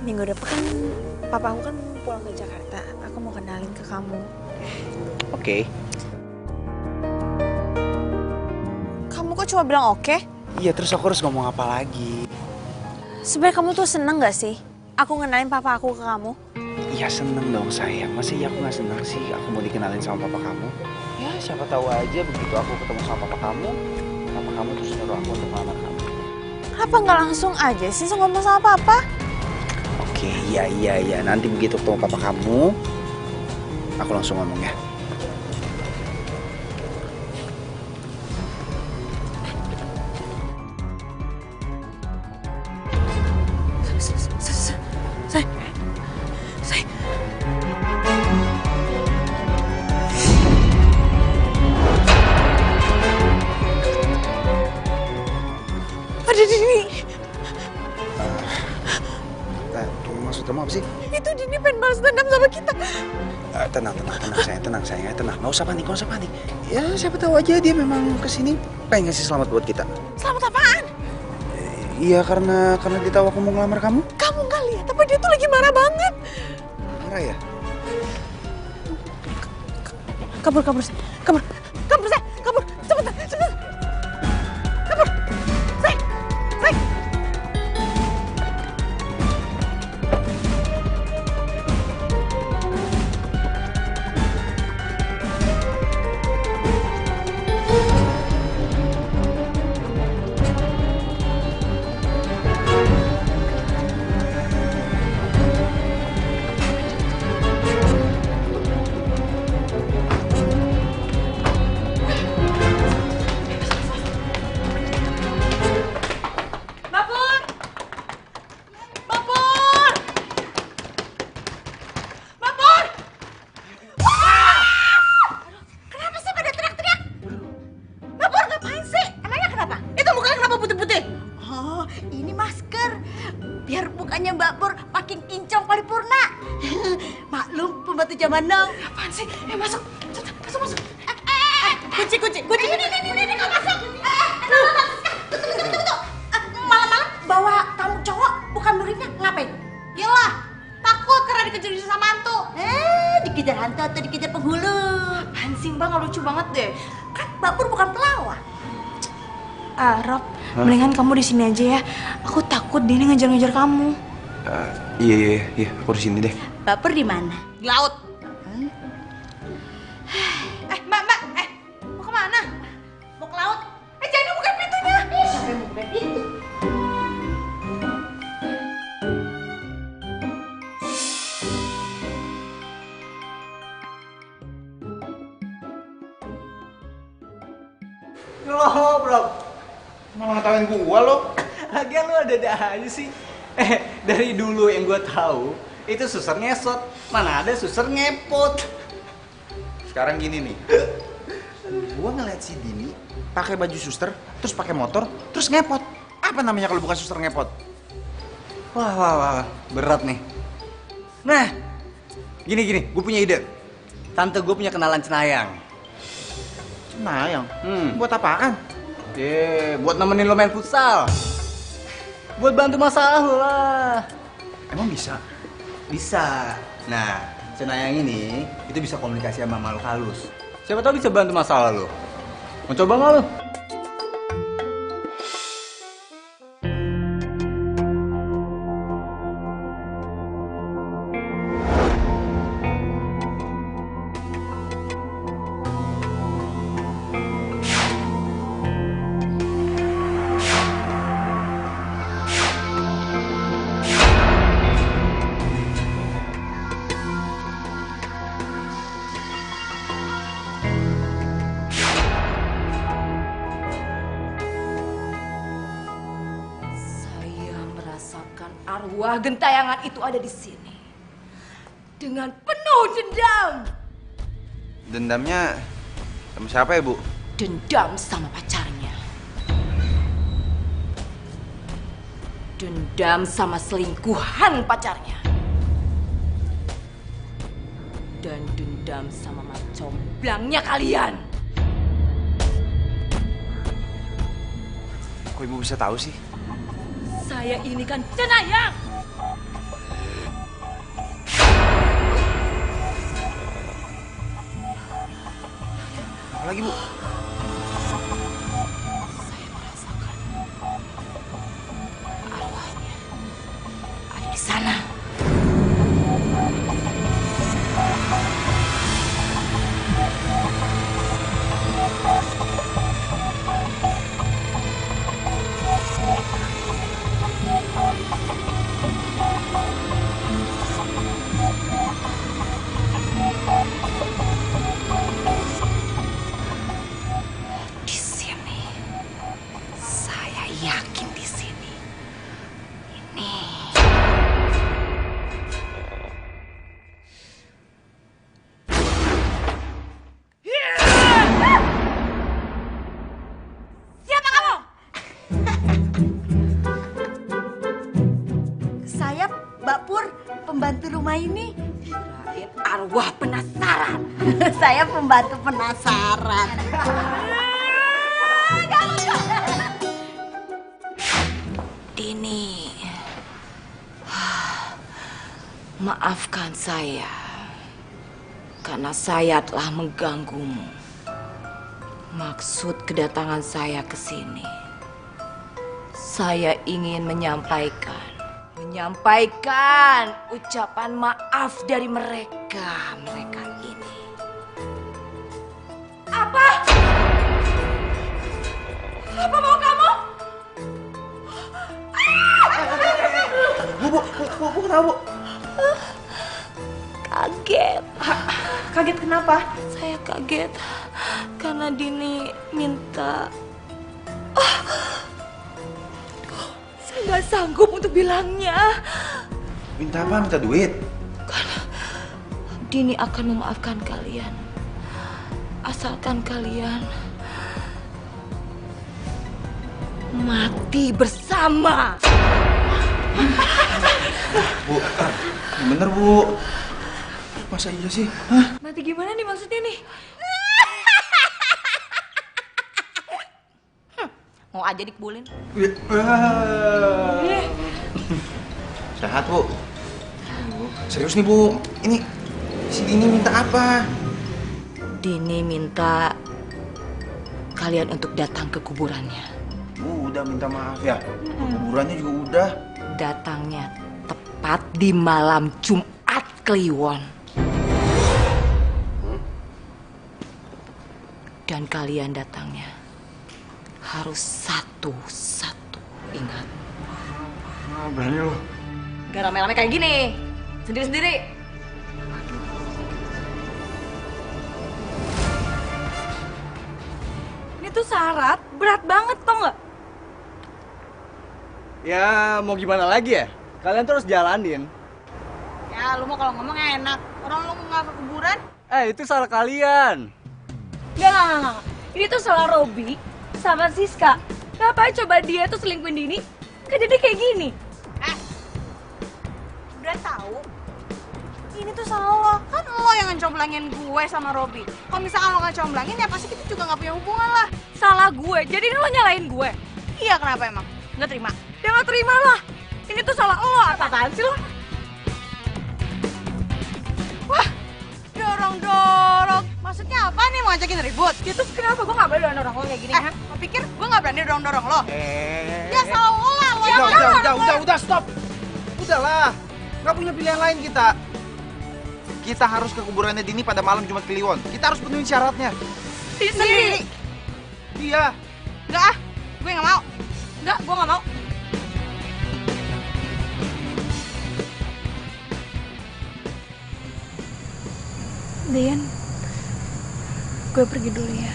Minggu depan papa aku kan pulang ke Jakarta. Aku mau kenalin ke kamu. Oke. Kamu kok cuma bilang oke? Iya, terus aku harus ngomong apa lagi? Sebenarnya kamu tuh seneng gak sih aku ngenalin papa aku ke kamu? Iya seneng dong sayang. Masa iya aku nggak seneng sih aku mau dikenalin sama papa kamu? Ya siapa tahu aja begitu aku ketemu sama papa kamu terus nyuruh aku untuk melamar kamu. Kenapa nggak langsung aja sih ngomong sama papa? Oke, iya. Nanti begitu ketemu papa kamu, aku langsung ngomong ya. Ada Dini. Maksud kamu apa sih? Itu Dini pengen balas dendam sama kita. Tenang sayang. Nggak usah panik. Ya siapa tahu aja dia memang kesini pengen ngasih selamat buat kita. Selamat apaan? Iya karena dia tahu aku mau ngelamar kamu. Kamu nggak lihat apa dia tuh lagi marah banget. Marah ya? Kabur say, kabur, cepetan. Kabur, say. Ini masker, biar mukanya Mbak Pur makin kinclong paripurna. Maklum pembantu zaman now. Apaan sih? Masuk. Masuk. Kunci. Ini kau masuk. Tunggu. Malam-malam bawa tamu cowok bukan muridnya ngapain? Yalah, takut karena dikejar sama hantu. Dikejar hantu atau dikejar penghulu? Apaan sih Mbak, nggak lucu banget deh. Kan Mbak Pur bukan pelawak. Rob, mendingan kamu di sini aja ya. Aku takut Dini ngejar-ngejar kamu. Iya, aku di sini deh. Mbak Pur di mana? Di laut. Mbak, mau kemana? Mau ke laut? Jangan buka pintunya. Siapa yang mau buka pintu? Loh, bro. Malah ngetawain gua lo. Lagian lu ada aja sih. Dari dulu yang gua tahu, itu suster ngesot. Mana ada suster ngepot. Sekarang gini nih. Gua ngeliat si Dini pakai baju suster, terus pakai motor, terus ngepot. Apa namanya kalau bukan suster ngepot? Wah, berat nih. Nah, gini, gue punya ide. Tante gue punya kenalan cenayang. Cenayang? Buat apaan? Buat nemenin lo main futsal. Buat bantu masalah lo lah. Emang bisa? Bisa. Nah, cenayang ini itu bisa komunikasi sama makhluk halus. Siapa tahu bisa bantu masalah lo. Mau coba nggak lo? Arwah gentayangan itu ada di sini dengan penuh dendam. Dendamnya sama siapa ya, Bu? Dendam sama pacarnya. Dendam sama selingkuhan pacarnya. Dan dendam sama macomblangnya kalian. Kok Ibu bisa tahu sih? Saya ini kan cenayang. Apa lagi, Bu? Saya merasakan arwahnya ada di sana. Di sini, saya yakin di sini. Ini. Siapa kamu? Saya Mbak Pur, pembantu rumah ini. Kirain arwah penasaran. Saya pembantu penasaran. Dini, maafkan saya karena saya telah mengganggumu. Maksud kedatangan saya ke sini, saya ingin menyampaikan ucapan maaf dari mereka ini. Apa? Apa mau kamu? Bu, kenapa, Bu? Kaget. Kaget kenapa? Saya kaget karena Dini minta. Saya nggak sanggup untuk bilangnya. Minta apa? Minta duit? Karena Dini akan memaafkan kalian. Asalkan kalian mati bersama. Bu, yang bener Bu. Masa iya sih? Hah? Mati gimana nih maksudnya nih? Mau aja dikebulin. Sehat Bu. Serius nih Bu, ini si Dini minta apa? Dini minta kalian untuk datang ke kuburannya. Bu, udah minta maaf ya. Kuburannya juga udah. Datangnya tepat di malam Jumat Kliwon. Dan kalian datangnya harus satu-satu, ingat. Berani lo. Gak rame-rame kayak gini, sendiri-sendiri. Ini tuh syarat berat banget tau nggak? Ya mau gimana lagi ya? Kalian terus jalanin. Ya lu mau kalau ngomong enak. Orang lu nggak ke kuburan? Itu salah kalian. Nggak. Ini tuh salah Robi sama Siska. Ngapain coba dia tuh selingkuhin Dini? Kan jadi kayak gini. Udah tahu. Ini tuh salah lo. Kan lo yang ngecomblangin gue sama Robi. Kalau misalkan lo ngecomblangin ya pasti kita juga nggak punya hubungan lah. Salah gue, jadi lo nyalain gue. Iya kenapa emang? Nggak terima? Ya nggak terima lah. Ini tuh salah lo, apaan sih lo? Wah, dorong-dorong. Maksudnya apa nih, mau ngajakin ribut? Ya terus kenapa gue nggak boleh dorong lo kayak gini? Lo pikir gue nggak berani dorong-dorong lo? Ya salah lo lah, lo yang Udah, stop. Udahlah, nggak punya pilihan lain kita. Kita harus ke kuburannya Dini pada malam Jumat Kliwon. Kita harus penuhin syaratnya. sendiri. Iya. Enggak gue nggak mau. Enggak, gue nggak mau. Dian, gue pergi dulu ya.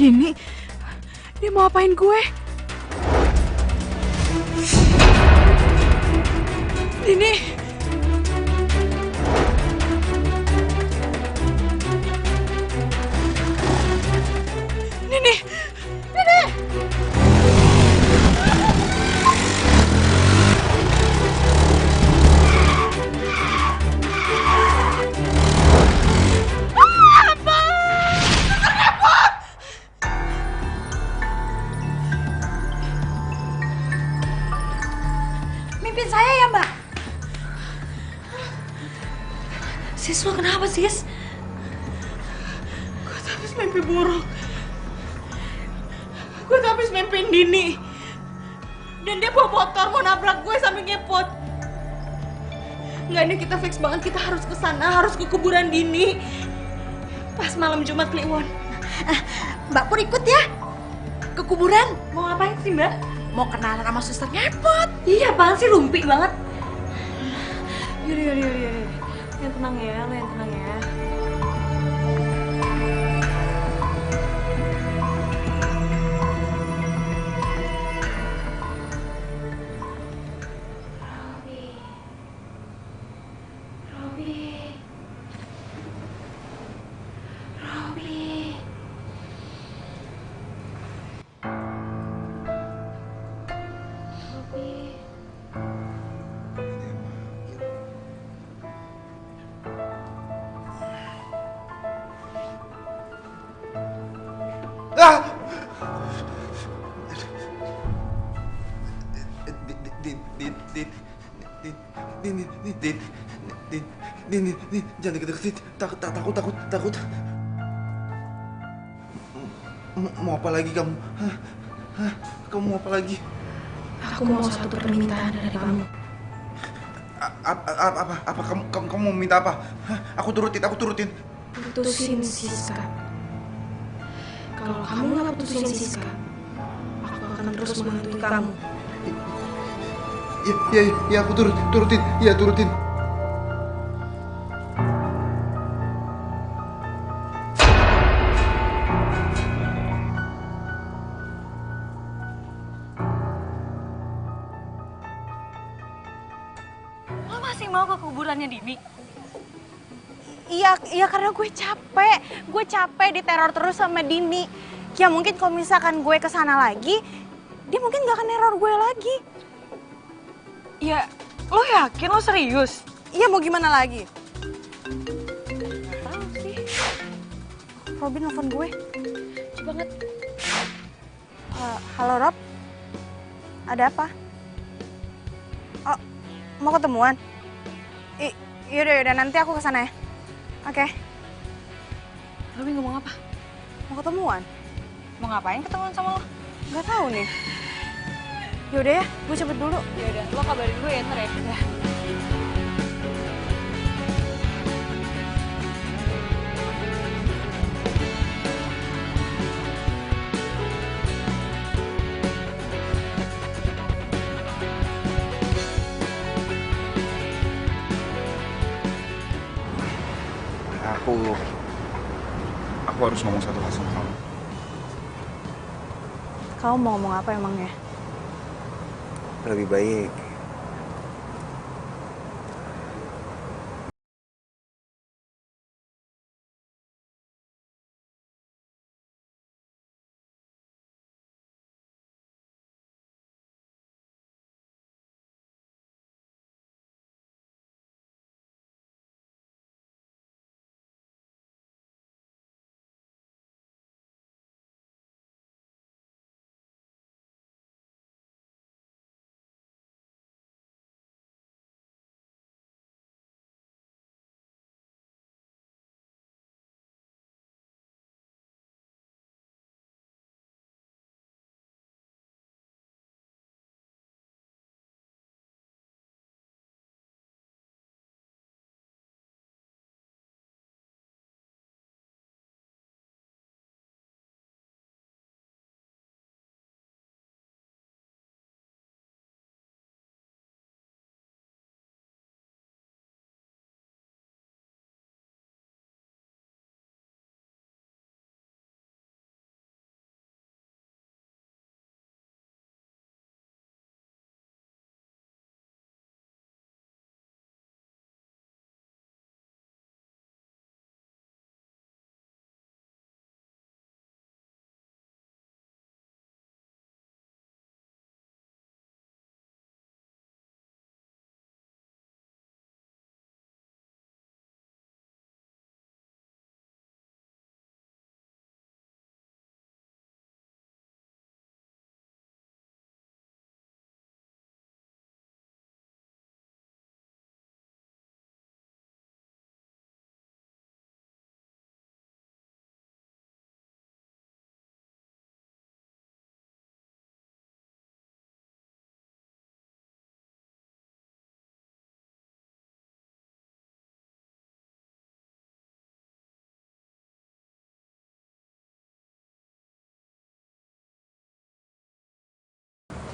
Dini, dia mau apain gue? Dini. Dini. Dini. Mimpin saya ya, Mbak? Sis, lo kenapa, Sis? Gue tuh habis mimpi buruk. Gue tuh habis mimpiin Dini. Dan dia bawa motor mau nabrak gue sambil ngepot. Nggak, ini kita fix banget, kita harus ke sana, harus ke kuburan Dini. Pas malam Jumat Kliwon. Mbak Pur ikut ya? Ke kuburan? Mau ngapain sih, Mbak? Mau kenalan sama suster ngepot. Iya, apaan sih, lumpi banget. Yaudah. Yang tenang ya, lo yang tenang ya. Ah! Din, jangan deket-deketin. Takut. Mau apa lagi kamu? Hah? Kamu mau apa lagi? Aku mau satu permintaan dari kamu. Apa kamu mau minta apa? Hah? Aku turutin. Putusin Siska. Kalau kamu nggak putusin Siska, akan terus menghantui kamu. Iya, aku turutin. Iya, turutin. Lo masih mau ke kuburannya Dini? Iya karena gue capek. Gue capek diteror terus sama Dini. Ya mungkin kalau misalkan gue kesana lagi, dia mungkin gak akan neror gue lagi. Ya, lo yakin? Lo serius? Iya, mau gimana lagi? Gak tahu sih. Robin nelfon gue. Coba banget. Halo Rob, ada apa? Oh, mau ketemuan? Yaudah, nanti aku kesana ya. Oke. Robin ngomong apa? Mau ketemuan? Mau ngapain ketemuan sama lo? Gak tahu nih. Yaudah ya, gue cepet dulu. Yaudah, lo kabarin gue ya ntar ya. Ya. Aku harus ngomong satu hal sama kamu. Kamu mau ngomong apa emangnya? Lebih baik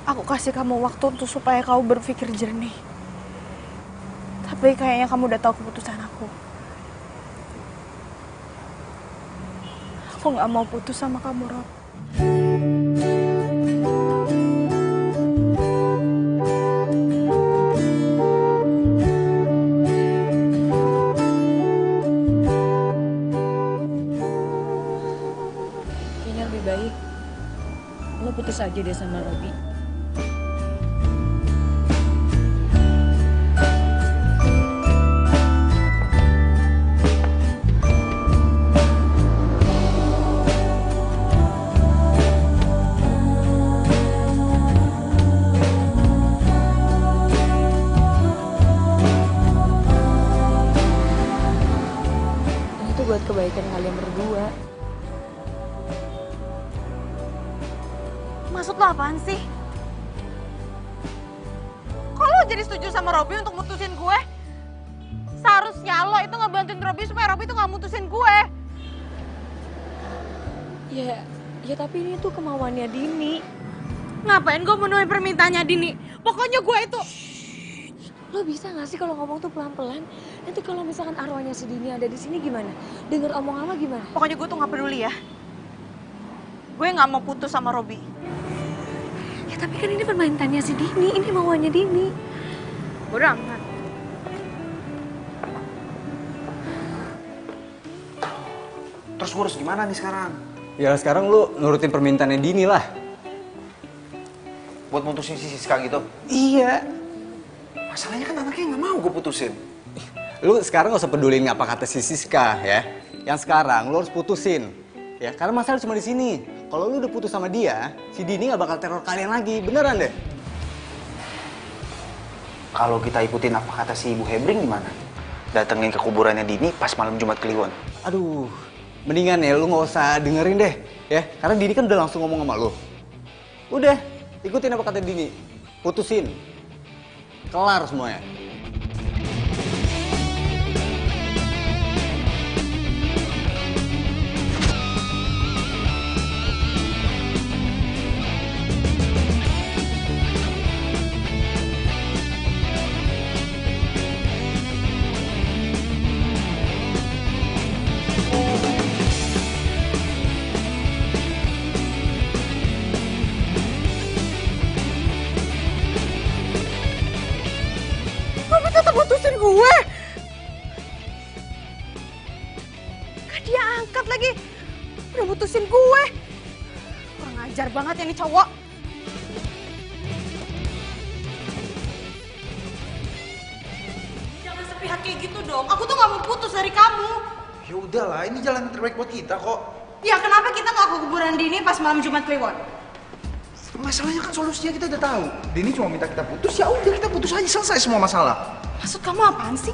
Aku kasih kamu waktu untuk supaya kamu berpikir jernih. Tapi kayaknya kamu udah tahu keputusan aku. Aku nggak mau putus sama kamu, Rob. Kayaknya lebih baik lo putus aja deh sama Robi. Buat kebaikan kalian berdua. Maksud lo apaan sih? Kok lo jadi setuju sama Robby untuk mutusin gue? Seharusnya lo itu ngebantuin Robby supaya Robby itu gak mutusin gue. Ya tapi ini tuh kemauannya Dini. Ngapain gue menuhin permintaannya Dini? Pokoknya gue itu... Lo bisa gak sih kalau ngomong tuh pelan-pelan? Nanti kalau misalkan arwahnya si Dini ada di sini gimana? Dengar omongan lo gimana? Pokoknya gue tuh gak peduli ya. Gue gak mau putus sama Robi. Ya tapi kan ini permintaannya si Dini, ini mauannya Dini. Bodoh amat. Terus gue harus gimana nih sekarang? Ya sekarang lu nurutin permintaannya Dini lah. Buat mutusin si Siska gitu? Iya. Masalahnya kan anaknya nggak mau gue putusin. Lu sekarang gak usah pedulin apa kata si Siska ya. Yang sekarang lu harus putusin. Ya, karena masalah cuma di sini. Kalau lu udah putus sama dia, si Dini gak bakal teror kalian lagi. Beneran deh. Kalau kita ikutin apa kata si Ibu Hebring gimana? Datengin ke kuburannya Dini pas malam Jumat Kliwon. Aduh, mendingan ya lu gak usah dengerin deh. Ya, karena Dini kan udah langsung ngomong sama lu. Udah, ikutin apa kata Dini. Putusin. Kelar semuanya. Robi tetap putusin gue. Gak dia angkat lagi. Udah putusin gue. Kurang ajar banget ya nih cowok. Jangan sepihak kayak gitu dong. Aku tuh gak mau putus dari kamu. Ya udahlah, ini jalan terbaik buat kita kok. Ya kenapa kita gak ke kuburan Dini pas malam Jumat Kliwon? Masalahnya kan solusinya kita udah tahu. Dini cuma minta kita putus, ya udah kita putus aja, selesai semua masalah. Maksud kamu apaan sih?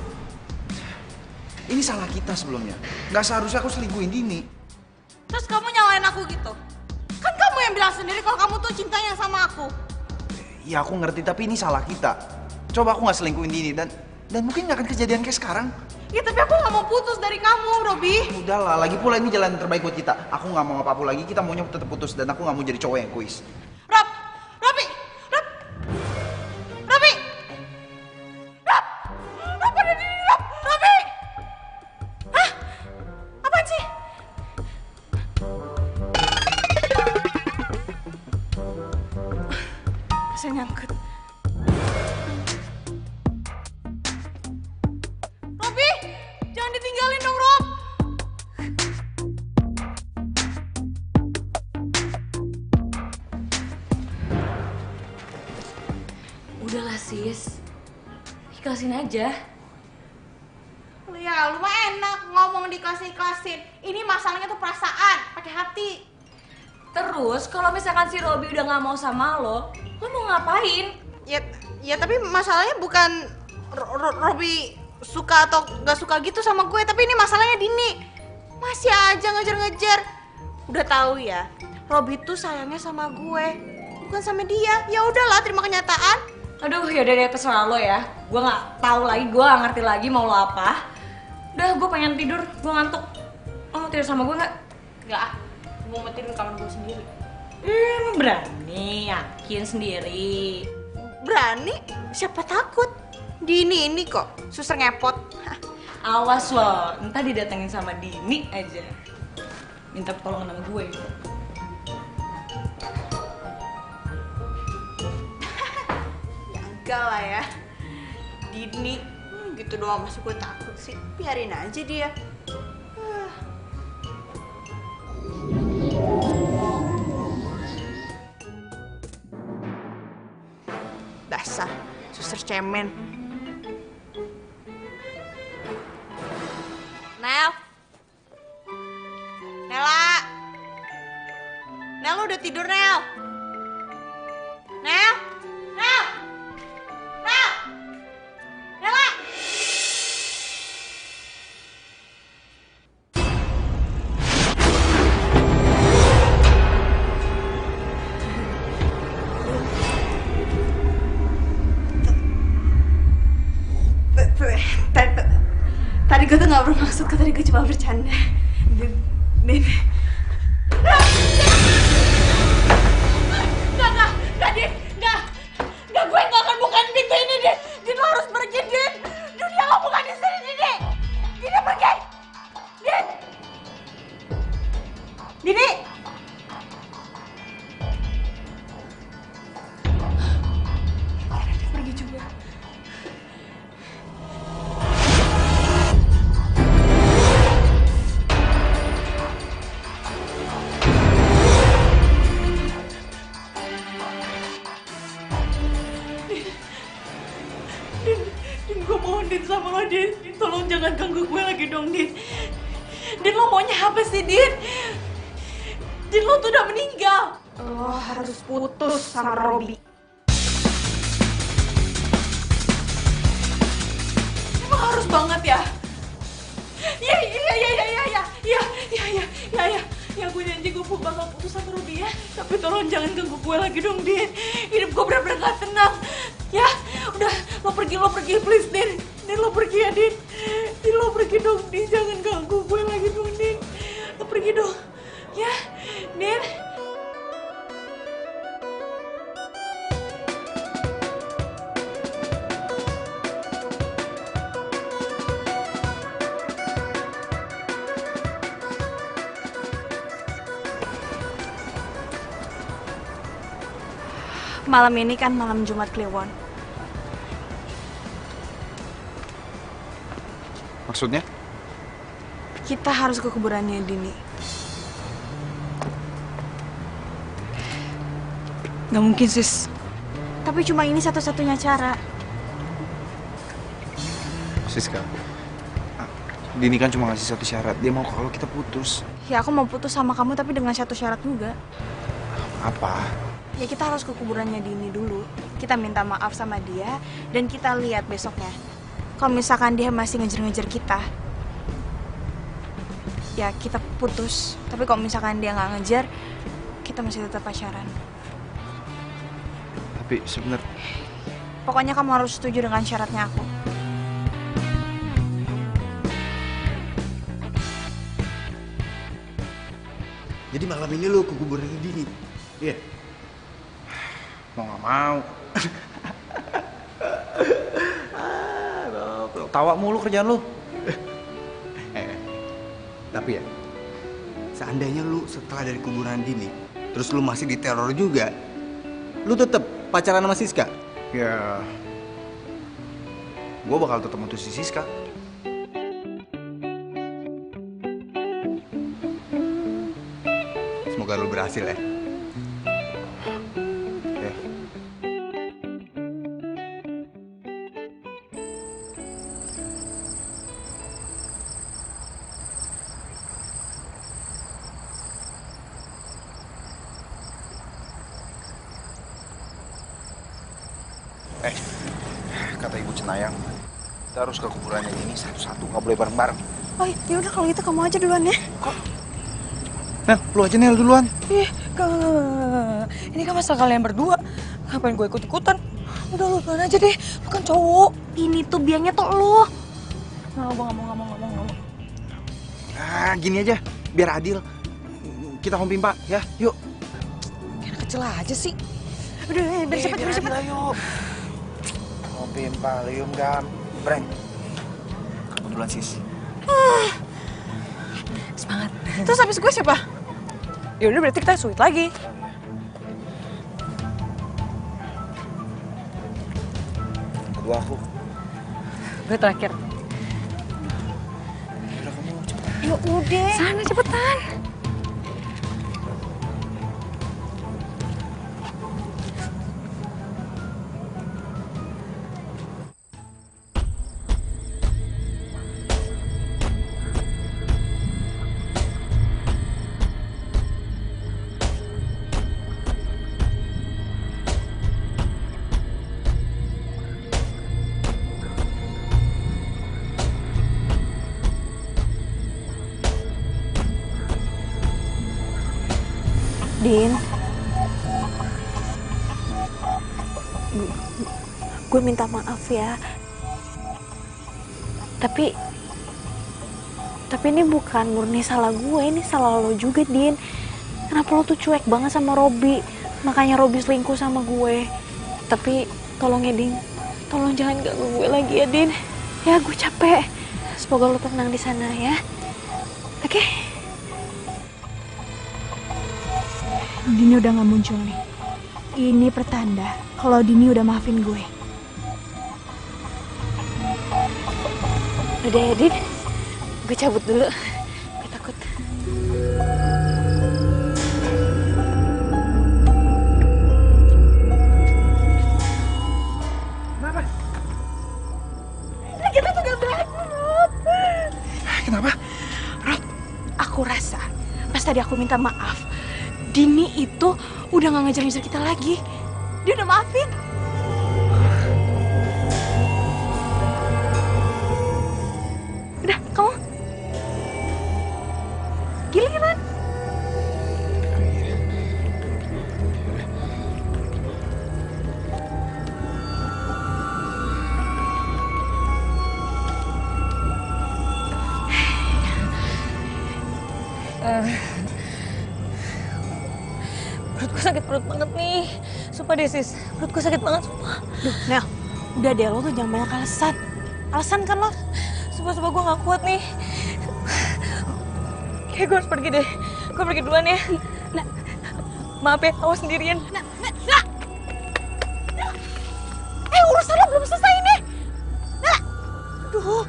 Ini salah kita sebelumnya. Nggak seharusnya aku selingkuhin Dini. Terus kamu nyalain aku gitu? Kan kamu yang bilang sendiri kalau kamu tuh cintanya sama aku. Ya aku ngerti, tapi ini salah kita. Coba aku nggak selingkuhin Dini dan mungkin nggak akan kejadian kayak sekarang. Ya tapi aku gak mau putus dari kamu, Robi. Udahlah, lagi pula ini jalan terbaik buat kita. Aku nggak mau apa-apa lagi, kita maunya tetap putus dan aku nggak mau jadi cowok yang egois. Robi, ada di Rob, Robi. Hah? Apaan sih? Bisa nyangkut. Robi, jangan ditinggalin dong, Rob. Udahlah sis, ikhlasin aja. Ya, lu mah enak ngomong dikasih-kasin. Ini masalahnya tuh perasaan, pakai hati. Terus kalau misalkan si Robi udah gak mau sama lo mau ngapain? Ya tapi masalahnya bukan Robi suka atau gak suka gitu sama gue, tapi ini masalahnya Dini. Masih aja ngejar-ngejar. Udah tahu ya, Robi tuh sayangnya sama gue, bukan sama dia. Ya udahlah, terima kenyataan. Aduh, yaudah deh, terserah lo ya. Gue gak tahu lagi, gue gak ngerti lagi mau lo apa. Udah, gue pengen tidur, gue ngantuk. Lo mau tidur sama gue gak? Enggak, gue mau tidur di kamar gue sendiri. Berani, yakin sendiri. Berani? Siapa takut? Dini ini kok, suster ngepot. Awas lo, entah didatengin sama Dini aja. Minta pertolongan sama gue. Enggak lah ya, Dini gitu doang masih gue takut sih, biarin aja dia. Dasar suster cemen. Nel udah tidur, Nel? Nela! Tadi gue tuh gak bermaksud, tadi gue cuma bercanda. Din, gue mohon Din sama lo, Din. Tolong jangan ganggu gue lagi dong, Din. Din, lo maunya apa sih, Din? Din, lo tuh udah meninggal. Lo harus putus sama Robi. Emang harus banget ya? Ya, gue janji gue bakal putus sama Robi ya. Tapi tolong jangan ganggu gue lagi dong, Din. Hidup gue bener-bener gak tenang. Ya, udah, lo pergi, please, Din. Din, lo pergi ya, Din. Din, lo pergi dong, Din. Jangan ganggu gue lagi dong, Din. Lo pergi dong. Ya, Din. Malam ini kan malam Jumat Kliwon. Maksudnya? Kita harus ke kuburannya Dini. Gak mungkin, sis. Tapi cuma ini satu-satunya cara. Siska, Dini kan cuma ngasih satu syarat. Dia mau kalau kita putus. Ya aku mau putus sama kamu tapi dengan satu syarat juga. Apa? Ya kita harus ke kuburannya Dini dulu. Kita minta maaf sama dia dan kita lihat besoknya. Kalau misalkan dia masih ngejar-ngejar kita, ya kita putus. Tapi kalau misalkan dia nggak ngejar, kita masih tetap pacaran. Tapi sebenarnya Pokoknya kamu harus setuju dengan syaratnya aku. Jadi malam ini lo ke kuburannya Dini? Iya? mau nggak mau. Tawa mulu kerjaan lu. Tapi ya, seandainya lu setelah dari kuburan Dini, terus lu masih diteror juga, lu tetap pacaran sama Siska? Ya, gue bakal tetap mutus si Siska. Semoga lu berhasil ya. Kata Ibu Cenayang, kita harus ke kuburannya ini satu-satu, nggak boleh bareng-bareng. Oh ya udah kalau gitu kamu aja duluan ya. Kok? Nel, lu aja Nel duluan. Gak. Ini kan masalah kalian berdua. Ngapain gue ikut-ikutan? Udah lu duluan aja deh, lu kan cowok. Ini tuh biangnya tuh lo. Nggak mau. Ah, gini aja, biar adil. Kita home pimpa, ya, yuk. Kayak anak kecil aja sih. Udah, biar cepet. Ayo. Home pimpa, lium gam, breng. Kamu duluan sis. Semangat. Terus habis gue siapa? Ya udah berarti kita sweet lagi. Kedua aku. Gue terakhir. Udah kamu cepet. Ya udah. Sana cepetan. Din, gue minta maaf ya. Tapi ini bukan murni salah gue, ini salah lo juga, Din. Kenapa lo tuh cuek banget sama Robi? Makanya Robi selingkuh sama gue. Tapi tolong ya, Din. Tolong jangan ganggu gue lagi ya, Din. Ya, gue capek. Semoga lo tenang di sana ya. Oke? Dini udah gak muncul nih. Ini pertanda kalau Dini udah maafin gue. Udah ya, Din. Gue cabut dulu. Gue takut. Kenapa? tadi aku minta maaf, Dini itu udah gak ngejar-ngejar kita lagi. Dia udah maafin. Udah, kamu giliran. Perutku sakit perut banget nih. Sumpah deh sis, perutku sakit banget sumpah. Duh, Nel, udah deh lo tuh jangan banyak alasan. Alasan kan lo? Sumpah gue gak kuat nih. Kayak gue harus pergi deh. Gue pergi duluan ya. Nah, maaf ya, awas sendirian. nah. Urusan lo belum selesai nih. Nah, aduh,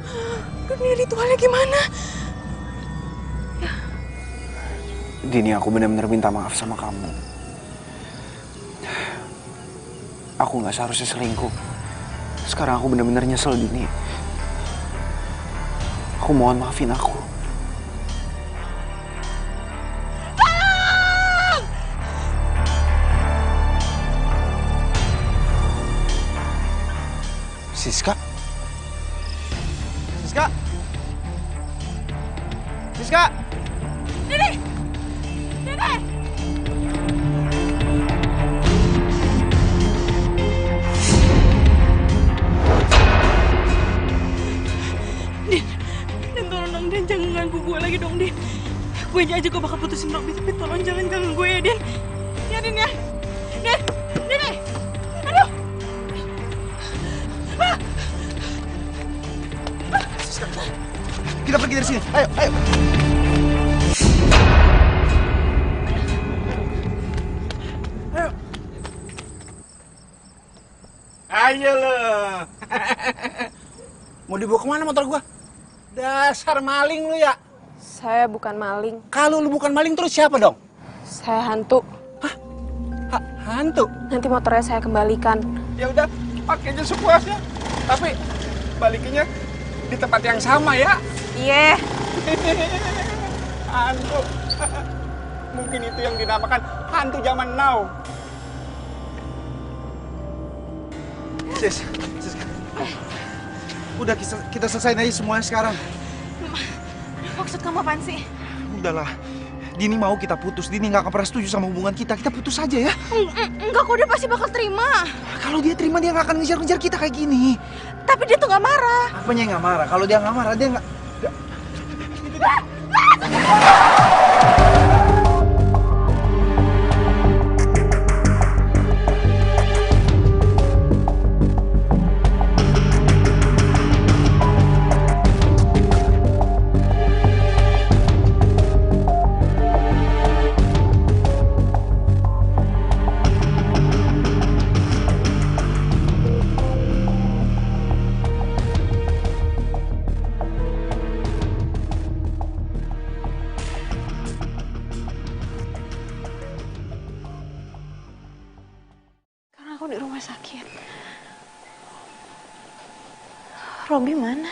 ini ritualnya gimana? Dini, aku benar-benar minta maaf sama kamu. Aku nggak seharusnya selingkuh. Sekarang aku benar-benar nyesel, Dini. Aku mohon maafin aku. Siska? Siska? Siska? Dini! Dini! Din, tolong dong, Din. Jangan ganggu gue lagi dong, Din. Gue aja gue bakal putusin Robby, tapi tolong jangan ganggu gue ya, Din. Ya, Din ya. Din! Dini! Aduh! Kita pergi dari sini. Ayo, ayo. Ayo. Ayo lo. Mau dibawa kemana motor gua? Dasar maling lu ya. Saya bukan maling. Kalau lu bukan maling terus siapa dong? Saya hantu. Hah? Hantu? Nanti motornya saya kembalikan. Ya udah, pakai aja sepuasnya. Tapi balikinnya di tempat yang sama ya. Iya. Hantu. Mungkin itu yang dinamakan hantu zaman now. Sis. Udah kita selesaiin aja semuanya sekarang. Maksud kamu apaan sih? Udahlah. Dini mau kita putus. Dini nggak akan pernah setuju sama hubungan kita. Kita putus aja ya. Enggak, kok dia pasti bakal terima. Kalau dia terima, dia nggak akan ngejar-ngejar kita kayak gini. Tapi dia tuh nggak marah. Apanya yang nggak marah? Kalau dia nggak marah, dia nggak... Aku di rumah sakit. Robby mana?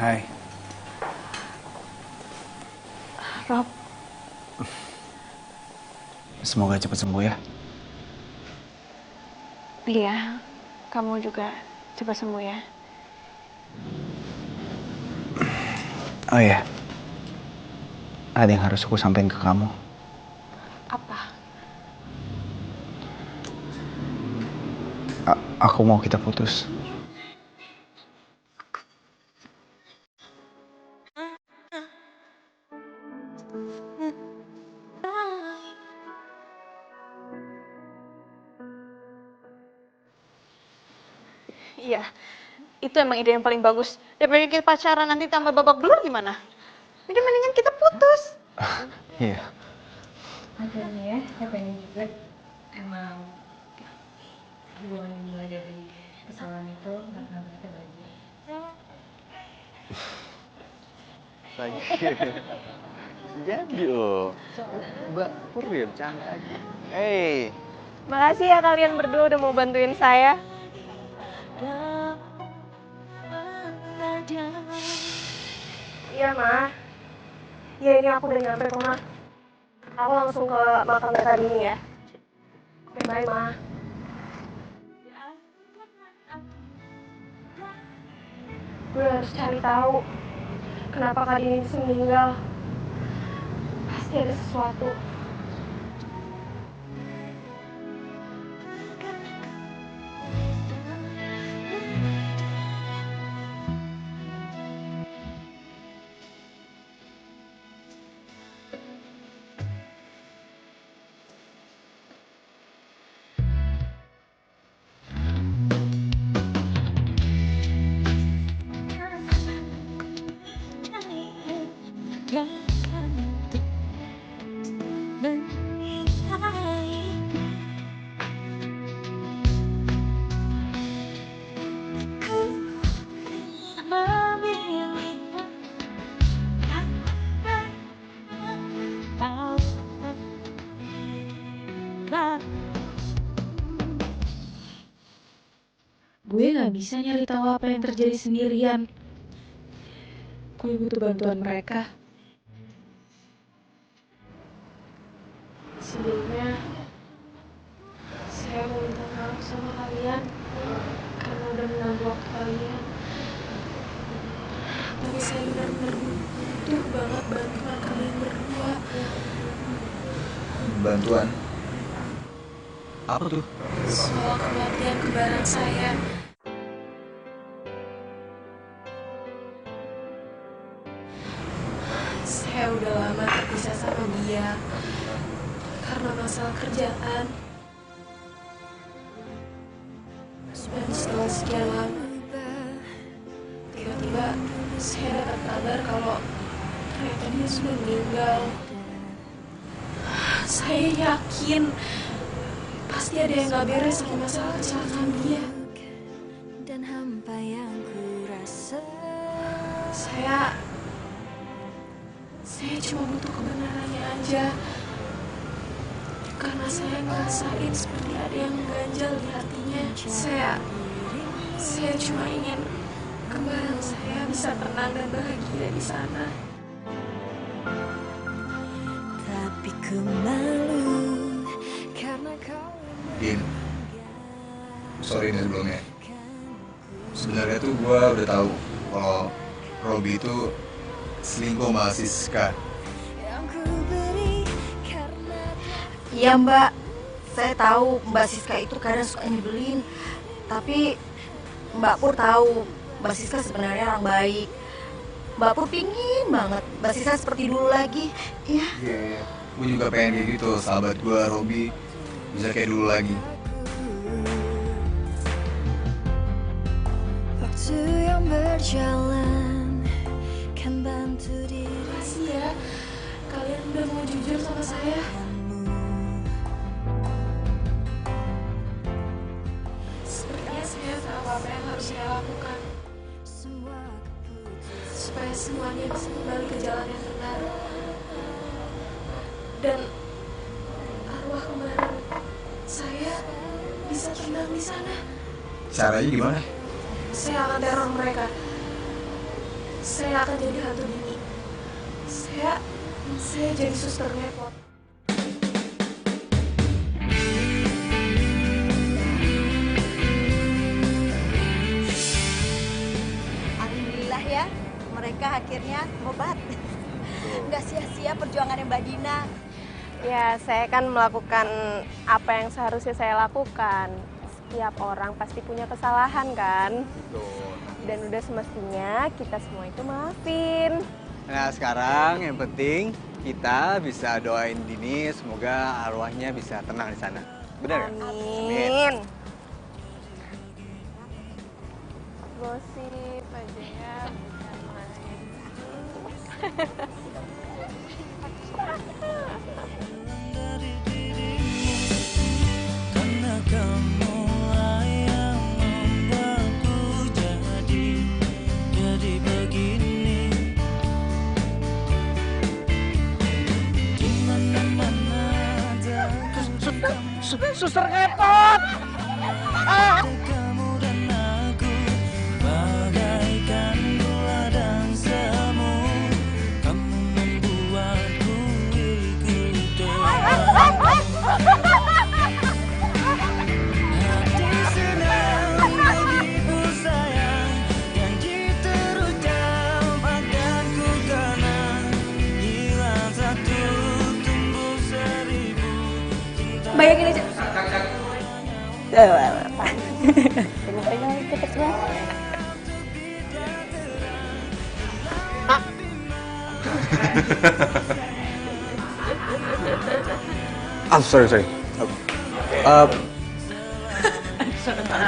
Hai. Rob. Semoga cepat sembuh ya. Iya, kamu juga cepat sembuh ya. Oh iya. Ada yang harus aku sampaikan ke kamu. Apa? Aku mau kita putus. Iya, itu emang ide yang paling bagus. Daripada kita pacaran nanti tambah babak belur gimana? Jadi mendingan kita putus. Iya. Akhirnya ya, saya pengen juga emang hubungan dimulai dari kesalahan itu karena mereka lagi. Jadi loh. Mbak Puril bercanda aja. Hey. Makasih ya kalian berdua udah mau bantuin saya. Iya, Ma. Iya, ini aku udah nyampe kok, Ma. Aku langsung ke makamnya tadi ini ya. Oke, bye, Ma. Gue harus cari tahu kenapa Kak Dini bisa meninggal. Pasti ada sesuatu. Gue gak bisa nyari tahu apa yang terjadi sendirian. Gue butuh bantuan mereka. Sebelumnya, saya mau minta maaf sama kalian karena udah mengganggu waktu kalian. Tapi saya benar-benar butuh banget bantuan kalian berdua. Bantuan? Apa tuh? Soal kematian kembaran saya. Saya udah lama terpisah sama dia karena masalah kerjaan. Dan setelah sekian lama, tiba-tiba saya dapat kabar kalau ternyata dia sudah meninggal. Saya yakin pasti ada yang gak beres sama masalah kecelakaan dia. Dan hampa yang kurasa. Saya cuma butuh kebenarannya aja. Karena saya ngerasain seperti ada yang mengganjal di hatinya. Saya cuma ingin kembaran saya bisa tenang dan bahagia di sana. Tapi ku malu karena kau. Din, sorry nih sebelumnya. Sebenarnya tuh gue udah tahu kalau Robi itu selingkuh sama Siska. Iya Mbak, saya tahu Mbak Siska itu kadang suka nyebelin. Tapi Mbak Pur tahu Mbak Siska sebenarnya orang baik. Mbak Pur pingin banget Mbak Siska seperti dulu lagi. Iya. Iya, gue juga pengen kayak gitu, sahabat gue Robi bisa kayak dulu lagi. Waktu yang berjalan kan bantu diri. Makasih ya, kalian udah mau jujur sama saya. Sepertinya saya tahu apa yang harus saya lakukan supaya semuanya bisa kembali ke jalan yang benar. Dan arwah kembaran saya bisa tenang di sana. Caranya gimana? Saya akan teror mereka. Saya akan jadi hantu Dini. Saya jadi suster ngepot. Alhamdulillah ya, mereka akhirnya obat. Nggak sia-sia perjuangannya Mbak Dina. Ya, saya kan melakukan apa yang seharusnya saya lakukan. Setiap orang pasti punya kesalahan kan? Dan udah semestinya kita semua itu maafin. Nah sekarang yang penting kita bisa doain Dini semoga arwahnya bisa tenang di sana. Benar nggak? Amin. Gosip aja ya, bukan main. Karena kamu yang membuatku jadi begini. Di mana-mana Suster ngepot! kamu dan aku bagaikan gula dan semut. Bayangin aja. Sorry. Sebentar,